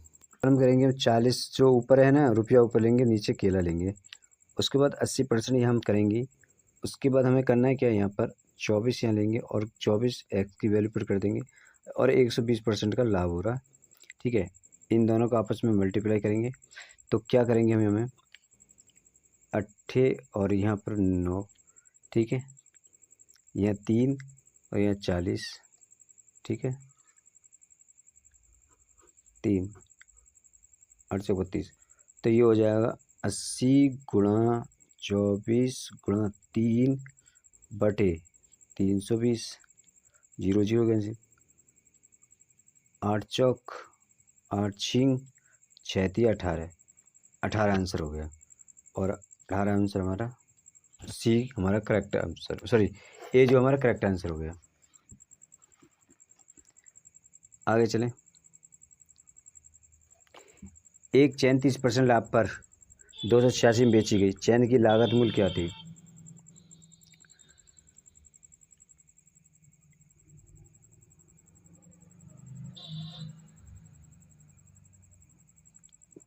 हम करेंगे 40 जो ऊपर है ना, रुपया ऊपर लेंगे, नीचे केला लेंगे, उसके बाद 80% यहाँ हम करेंगे। उसके बाद हमें करना है क्या, यहाँ पर 24 यहाँ लेंगे और 24 एक्स की वैल्यू पर कर देंगे, और 120% का लाभ हो रहा है। ठीक है, इन दोनों को आपस में मल्टीप्लाई करेंगे तो क्या करेंगे हमें 8 और यहाँ पर 9, ठीक है, यहाँ 3 और यहाँ 40, ठीक है, 3 8 से 32, तो ये हो जाएगा 80 गुणा 24 गुणा 3 बटे 320, 0 0 कैंसिल, 8 चौक 8 छिंग 6 3 18, 18 आंसर हो गया, और 18 आंसर हमारा सी हमारा करेक्ट आंसर, सॉरी ए जो हमारा करेक्ट आंसर हो गया। आगे चलें। एक चैन 30% लाभ पर 286 में बेची गई, चैन की लागत मूल्य क्या थी।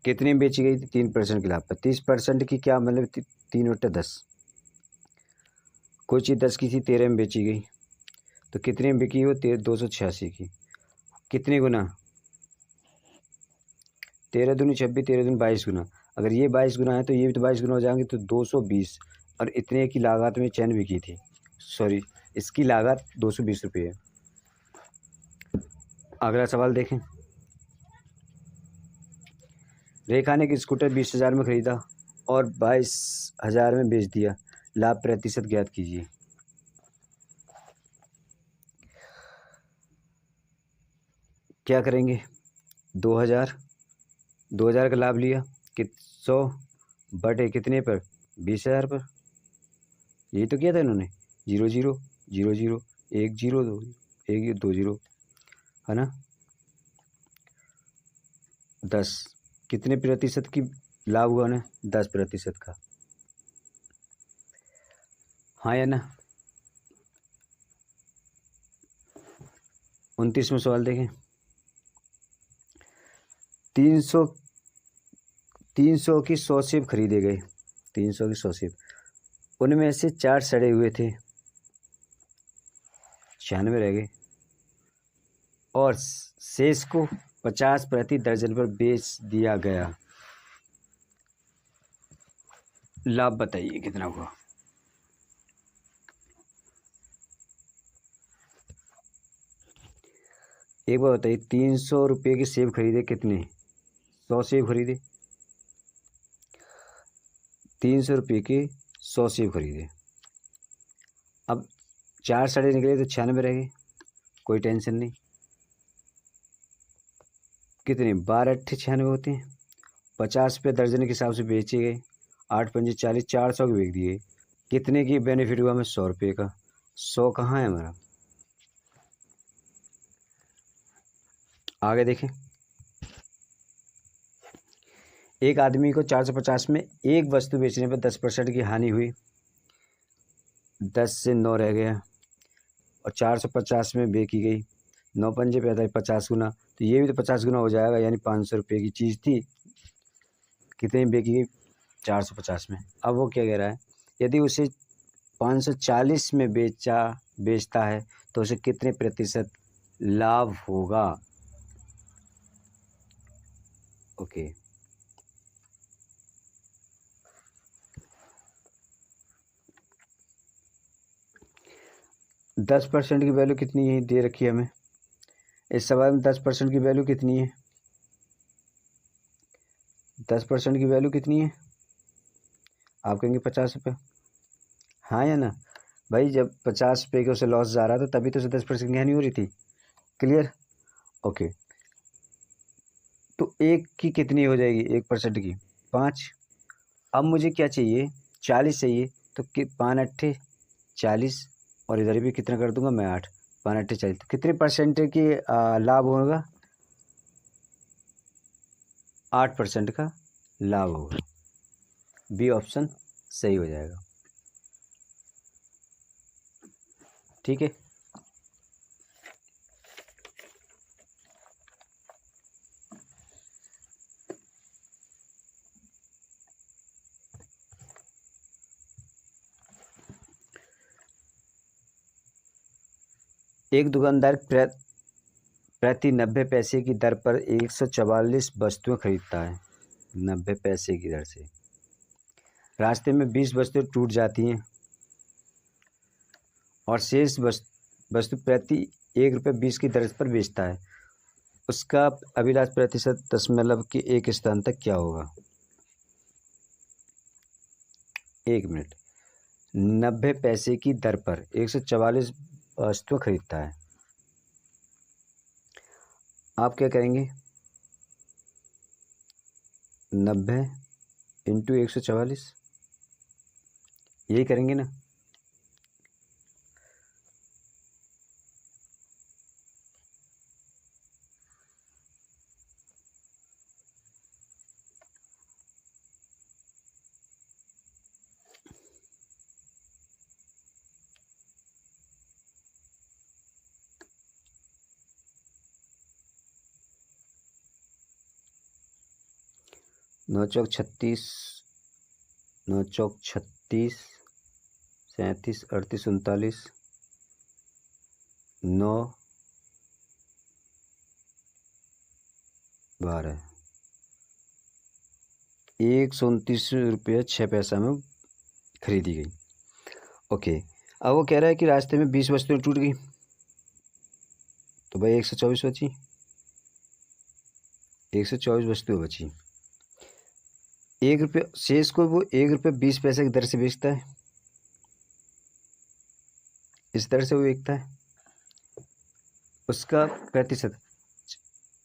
कितने में बेची गई थी, 3% के लाभ पर। 30% की क्या मतलब, 3 बटे 10, कोई चीज़ 10 की थी, 13 में बेची गई, तो कितने में बिकी वो, 286 की, कितने गुना, 13 दूनी 26, 13 दूनी 22 गुना। अगर ये 22 गुना है तो ये भी तो 22 गुना हो जाएंगे, तो 220, और इतने की लागत में चैन बिकी थी, सॉरी इसकी लागत 220 रुपये है। अगला सवाल देखें। रेखा ने एक स्कूटर 20,000 में खरीदा और 22,000 में बेच दिया, लाभ प्रतिशत ज्ञात कीजिए। क्या करेंगे, 2000 का लाभ लिया, 100 बटे कितने पर, 20,000 पर, यही तो किया था इन्होंने, 0 0 0 0 1 0 2 1 2 0, है ना। 10, कितने प्रतिशत की लाभ हुआ ना, 10% का, हाँ या ना। 29वां सवाल देखें। 300 की 100 सेब खरीदे गए, 300 की 100 सेब, उनमें से 4 सड़े हुए थे, 96 रह गए, और शेष को 50 प्रति दर्जन पर बेच दिया गया, लाभ बताइए कितना हुआ। एक बार बताइए, 300 रुपये के सेब खरीदे, कितने, 100 सेब खरीदे, 300 रुपये के 100 सेब खरीदे, अब 4 सड़े निकले तो 96 रह गए, कोई टेंशन नहीं। कितने 12 अट्ठे 96 होते हैं। 50 रुपये दर्जन के हिसाब से बेचे गए, 8 पंजे 40, 400 के बेच दिए। कितने की बेनिफिट हुआ हमें? 100 रुपये का। 100 कहाँ है हमारा? आगे देखें, एक आदमी को 450 में एक वस्तु बेचने पर 10% की हानि हुई, 10 से 9 रह गया, और 450 में बेची गई, 9 पंजे पे आता है 50 गुना, तो ये भी तो 50 गुना हो जाएगा, यानी 500 रुपये की चीज़ थी, कितने में बेची गई? 450 में। अब वो क्या कह रहा है, यदि उसे 540 में बेचता है तो उसे कितने प्रतिशत लाभ होगा? ओके, 10% की वैल्यू कितनी है दे रखी है हमें इस सवाल में? 10% की वैल्यू कितनी है? 10% की वैल्यू कितनी है? आप कहेंगे 50 रुपये, हाँ या ना भाई? जब 50 रुपये के उसे लॉस जा रहा था तभी तो उसे 10% की हानि हो रही थी। क्लियर? ओके, तो एक की कितनी हो जाएगी? 1% की 5। अब मुझे क्या चाहिए? 40 चाहिए, तो 5 अट्ठे 40, और इधर भी कितना कर दूंगा मैं? 8, 5 अट्ठे 40, तो कितने परसेंट की लाभ होगा? 8% का लाभ होगा। बी ऑप्शन सही हो जाएगा। ठीक है, एक दुकानदार प्रति 90 पैसे की दर पर 144 वस्तुएं खरीदता है। 90 पैसे की दर से रास्ते में 20 वस्तुएं टूट जाती हैं और शेष वस्तु प्रति 1 रुपये 20 की दर पर बेचता है। उसका अभिलाष प्रतिशत दशमलव के एक स्थान तक क्या होगा? 1 मिनट। 90 पैसे की दर पर 144 वस्तुएं खरीदता है। आप क्या करेंगे? 90 इंटू 144, यही करेंगे ना? नौ चौक 36, 9 चौक 36, 37, 38, 39, 9 12, 129 रुपये 6 पैसा में खरीदी गई। ओके, अब वो कह रहा है कि रास्ते में 20 वस्तुएं टूट गई, तो भाई 124 बची, 124 वस्तुएं बची। 1 रुपये शेष को वो 1 रुपये 20 पैसे की दर से बेचता है, इस दर से वो बेचता है। उसका प्रतिशत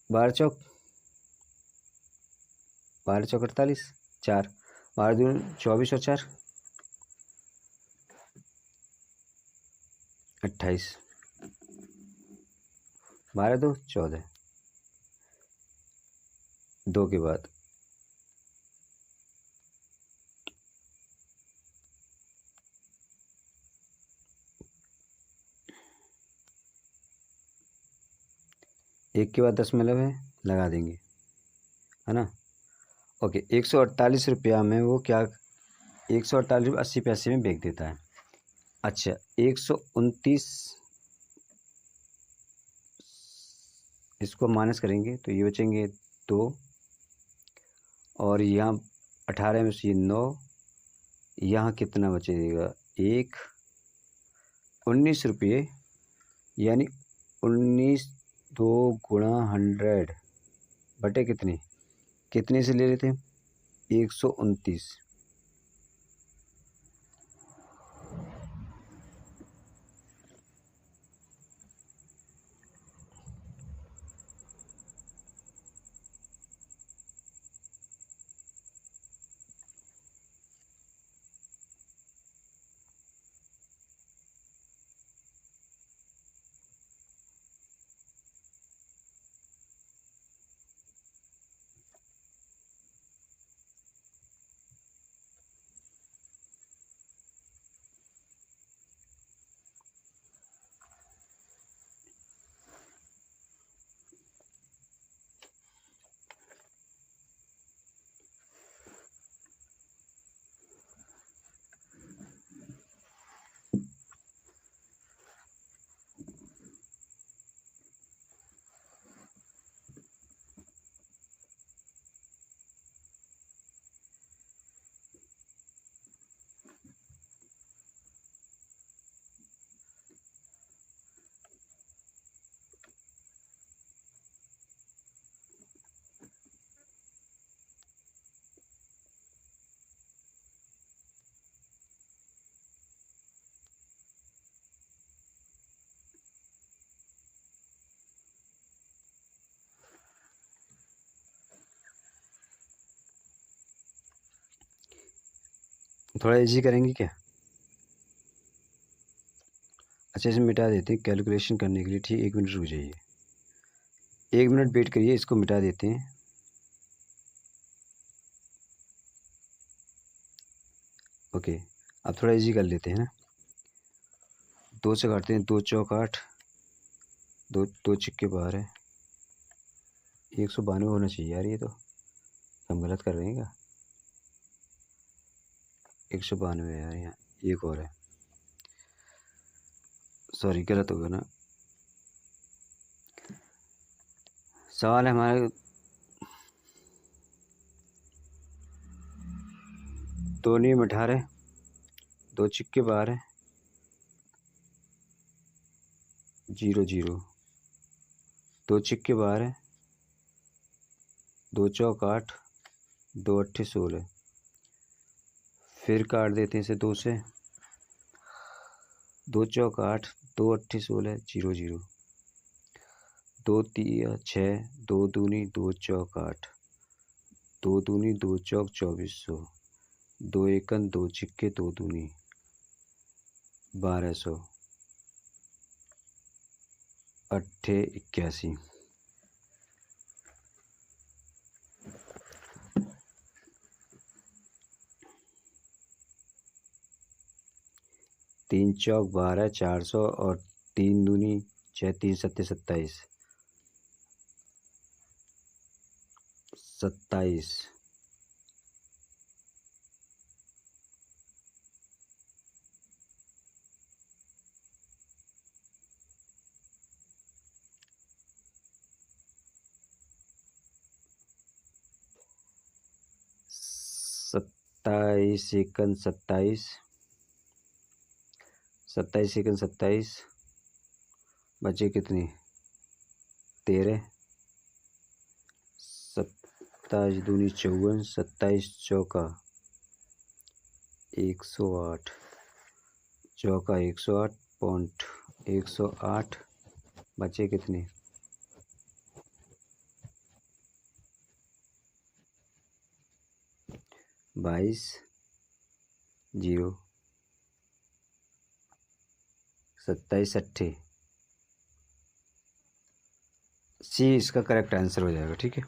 12 चौक 48, 4, 12 दूनी 24 और 4 28, 12 2 14, 2 के बाद एक के बाद दशमलव है, लगा देंगे, है ना? ओके, 148 रुपया में वो क्या 148 रुपये 80 पैसे में बेच देता है। अच्छा, 129, इसको माइनस करेंगे तो ये बचेंगे 2, और यहाँ 18 में से ये 9, यहाँ कितना बचेगा? 1, 19 रुपये, यानी 19 2 गुणा 100 बटे कितने से ले रहे थे? 129, थोड़ा इजी करेंगे क्या? अच्छा, इसे मिटा देते हैं कैलकुलेशन करने के लिए। ठीक, 1 मिनट रुक जाइए, 1 मिनट वेट करिए, इसको मिटा देते हैं। ओके, अब थोड़ा इजी कर लेते हैं ना। 2 से काटते हैं, 2 चौक 8, 2 छिक्के 12, 192 होना चाहिए यार। ये तो हम गलत कर रहे हैं क्या? 192 है यार, यहाँ एक और है, सॉरी गलत हो गया ना। सवाल है हमारे, 2 नियम 18, 2 छिक्के 12, 0 0, 2 छिक्के 12, 2 चौक 8, 2 अट्ठे 16। फिर काट देते हैं इसे 2 से, 2 चौक 8, 2 अट्ठे 16, 0 0, 2 तिया 6, 2 दूनी 2 चौक 8, 2 दूनी 2 चौक 2400, 2 एकन 2 छिक्के 2 दूनी 1200, अट्ठे 81। तीन चौक 12, 400 और 3 दूनी 6, 3 सत्ते 27, 27। सत्ताईस एकन 27, 27 एकन 27, बचे कितने? 13, 27 दूनी 54, 27 चौका 108, चौका 108 पॉइंट 108, बचे कितने? 22 0, 27 अट्ठे। सी इसका करेक्ट आंसर हो जाएगा। ठीक है,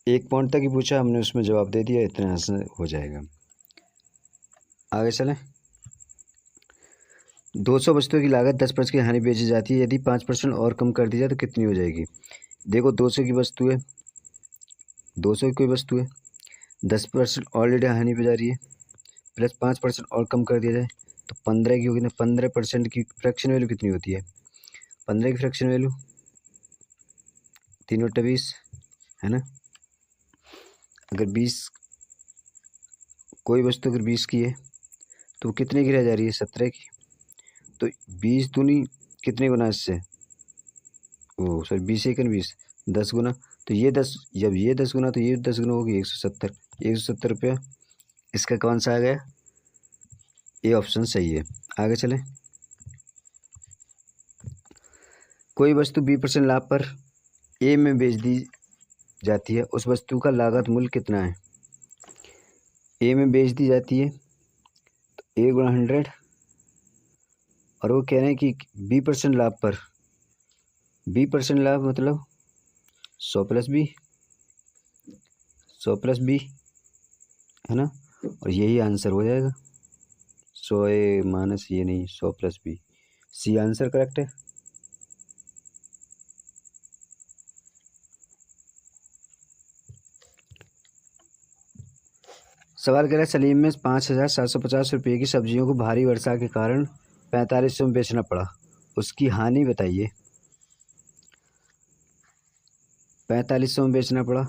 एक पॉइंट तक ही पूछा हमने, उसमें जवाब दे दिया, इतना आंसर हो जाएगा। आगे चलें। 200 वस्तुओं की लागत 10% की हानि बेची जाती है, यदि 5% और कम कर दी जाए तो कितनी हो जाएगी? देखो, 200 की वस्तु है, 200 की कोई वस्तु है, 10% ऑलरेडी हानि पे जा रही है, प्लस 5% और कम कर दिया जाए तो 15 की होगी ना। 15% की फ्रैक्शन वैल्यू कितनी होती है? 15 की फ्रैक्शन वैल्यू 3 बटा 20 है ना। अगर 20, कोई वस्तु अगर 20 की है तो वो कितने की रह जा रही है? 17 की। तो 20 दूनी कितने गुना इससे? ओ सॉरी, 20 एकन 20, 10 गुना। तो ये 10, जब ये 10 गुना तो ये 10 गुना होगी, 170, 170 रुपया। इसका कौन सा आ गया? ये ऑप्शन सही है। आगे चलें। कोई वस्तु 20% लाभ पर ए में बेच दी जाती है, उस वस्तु का लागत मूल्य कितना है? ए में बेच दी जाती है तो ए गुणा 100, और वो कह रहे हैं कि 20% लाभ पर, 20% लाभ मतलब 100 प्लस बी, 100 प्लस बी है ना, और यही आंसर हो जाएगा। 100 ए माइनस ये नहीं, 100 plus B, C answer correct है। सवाल कह रहा है, सलीम में 5,750 रुपये की सब्जियों को भारी वर्षा के कारण 4500 में बेचना पड़ा, उसकी हानि बताइए। 4500 में बेचना पड़ा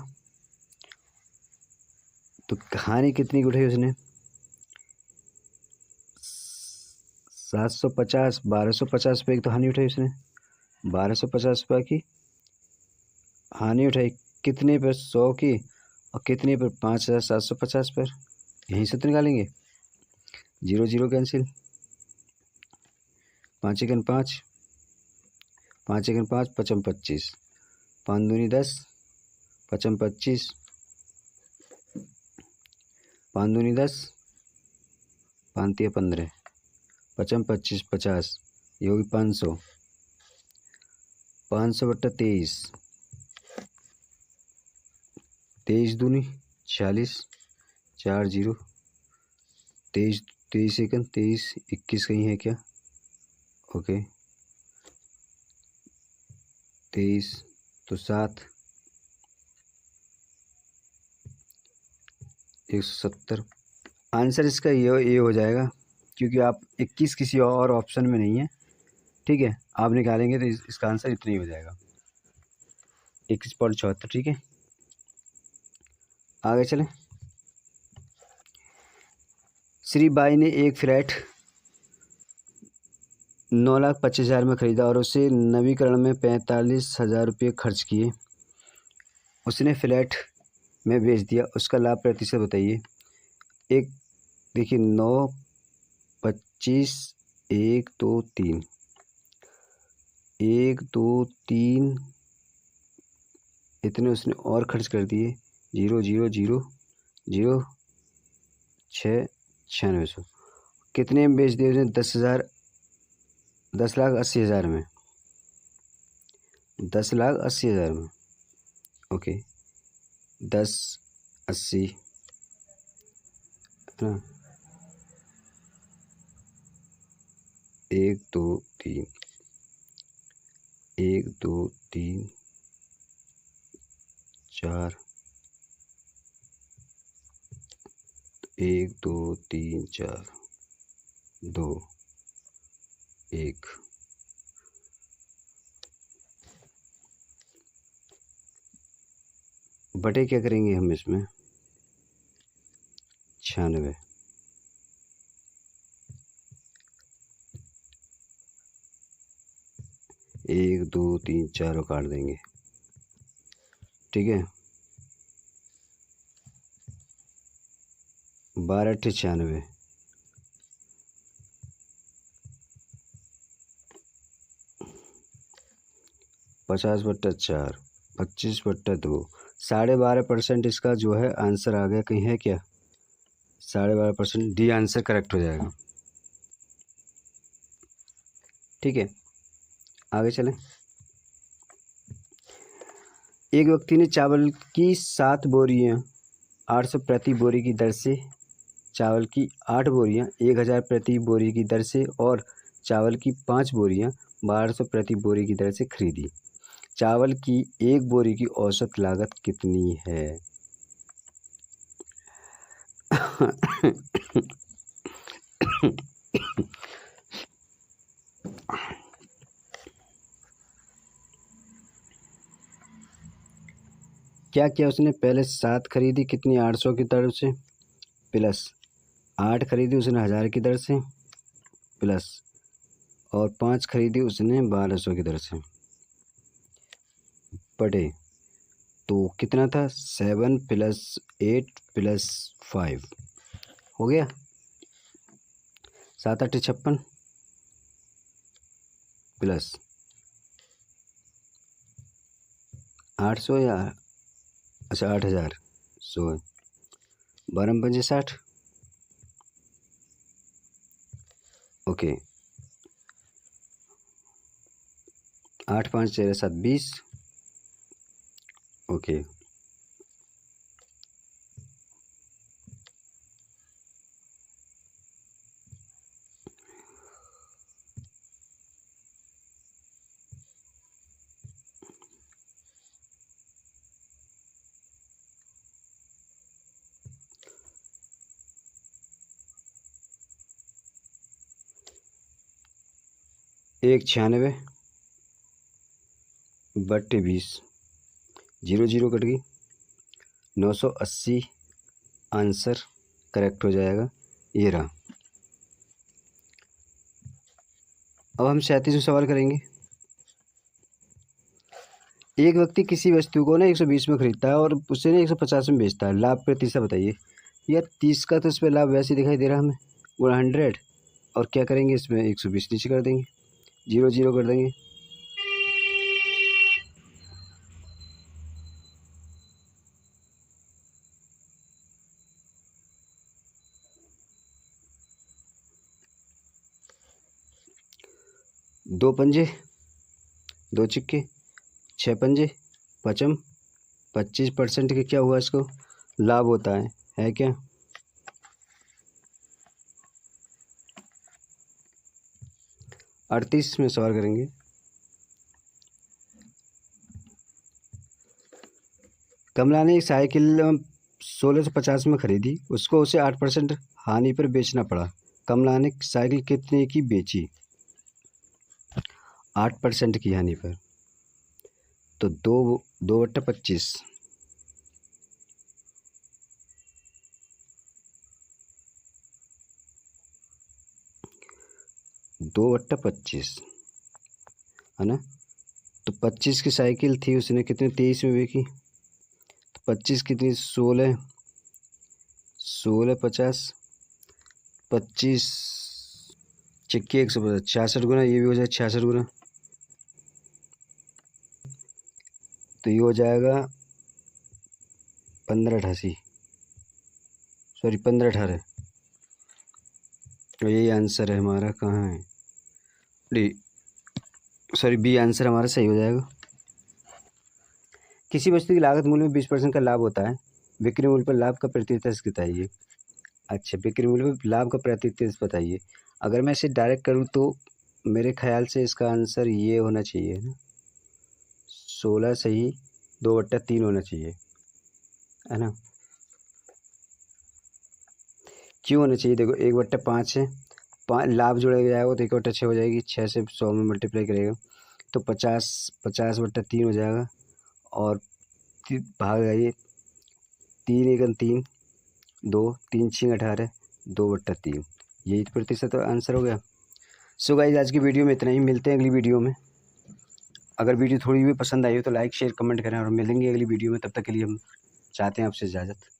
तो हानि कितनी की उठाई उसने? 750, 1250 रुपये की तो हानि उठाई उसने, 1250 रुपये की हानि उठाई। कितने पर? 100 की। और कितने पर? 5,750 पर। यहीं से तो निकालेंगे, 0 0 कैंसिल, 5 एकन 5, 5 एकन 5, 55 25, 5 दूनी 10, पचम 25, 5 दूनी 10, 5 तिया 15, पचम 25 50, ये होगी 500, 500 बट्टा 23, 23 दूनी 40, 4 0, 23 23 सेकंड 23 21 कहीं है क्या? ओके 23 तो 7, 170। आंसर इसका ये हो जाएगा, क्योंकि आप 21 किसी और ऑप्शन में नहीं है। ठीक है, आप निकालेंगे तो इसका आंसर इतना ही हो जाएगा, 21.74। ठीक है, आगे चलें। श्री बाई ने एक फ्लैट 9,25,000 में ख़रीदा और उसे नवीकरण में 45,000 रुपये खर्च किए। उसने फ्लैट में बेच दिया, उसका लाभ प्रतिशत बताइए। एक देखिए 9, 25, 1 2 3, 1 2 3 इतने उसने और खर्च कर दिए। 0 0 0 0 6 9600 कितने में बेच दिए उसने? 10,80,000 में, 10,80,000 में। ओके 10 80 है ना, 1 2 3 1 2 3 4 1 2 3 4 2 1 बटे क्या करेंगे हम इसमें? 96। 1 2 3 4 काट देंगे। ठीक है, 12 96, 50/4, 25/2, 12.5% इसका जो है आंसर आ गया। कहीं है क्या? 12.5%, डी आंसर करेक्ट हो जाएगा। ठीक है, आगे चलें। एक व्यक्ति ने चावल की 7 बोरियां 800 प्रति बोरी की दर से, चावल की 8 बोरियां 1000 प्रति बोरी की दर से और चावल की 5 बोरियां 1200 प्रति बोरी की दर से खरीदी। चावल की एक बोरी की औसत लागत कितनी है? क्या क्या उसने? पहले 7 खरीदी, कितनी? 800 की दर से, प्लस 8 खरीदी उसने 1000 की दर से, प्लस और 5 खरीदी उसने 1200 की दर से, बटे तो कितना था? 7 + 8 + 5 हो गया 7 8 56 प्लस 800 या अच्छा 8000 100 12 5 60। ओके 8 5 13 7 20। ओके एक 96 बट्टे 20, 0 0 कट गई, 980 आंसर करेक्ट हो जाएगा। ये रहा। अब हम 37वां सवाल करेंगे। एक व्यक्ति किसी वस्तु को ना 120 में खरीदता है और उसे ना 150 में बेचता है, लाभ प्रतिशत बताइए। यार 30 का तो इस पर लाभ वैसे दिखाई दे रहा हमें, वो 100। और क्या करेंगे इसमें? 120 नीचे कर देंगे, 0 0 कर देंगे, दो पंजे, दो चिक्के, 6 पंजे, पचम, 25% के क्या हुआ इसको लाभ होता है क्या? अड़तीस में सवाल करेंगे। कमला ने एक साइकिल 1650 में खरीदी, उसको उसे 8% हानि पर बेचना पड़ा। कमला ने साइकिल कितने की बेची? 8% की हानि पर, तो 2/25। 2/25 है ना। तो 25 की साइकिल थी, उसने कितने 23 में बेची। तो 25 कितनी 16, 50, 25 चिक्की 150, 66 गुना, ये भी हो जाए 66 गुना, तो ये हो जाएगा 1588, सॉरी 1518। तो यही आंसर है हमारा। कहाँ है डी, सॉरी बी आंसर हमारा सही हो जाएगा। किसी वस्तु की लागत मूल्य में 20% का लाभ होता है, बिक्री मूल्य पर लाभ का प्रतिशत बताइए। अच्छा, बिक्री मूल्य पर लाभ का प्रतिशत बताइए। अगर मैं इसे डायरेक्ट करूँ तो मेरे ख्याल से इसका आंसर ये होना चाहिए ना, 16 सही, 2/3 होना चाहिए, है ना। क्यों होना चाहिए? देखो 1/5 है, 5 लाभ जोड़ेगा जाएगा तो 1/6 हो जाएगी, 6 से 100 में मल्टीप्लाई करेगा तो 50/3 हो जाएगा, और भाग जाइए 3 एकम 3, 2 3 6 18, 2/3, यही प्रतिशत आंसर हो गया। सो गाइस, आज की वीडियो में इतना ही, मिलते हैं अगली वीडियो में। अगर वीडियो थोड़ी भी पसंद आई हो तो लाइक शेयर कमेंट करें, और मिलेंगे अगली वीडियो में। तब तक के लिए हम चाहते हैं आपसे इजाज़त।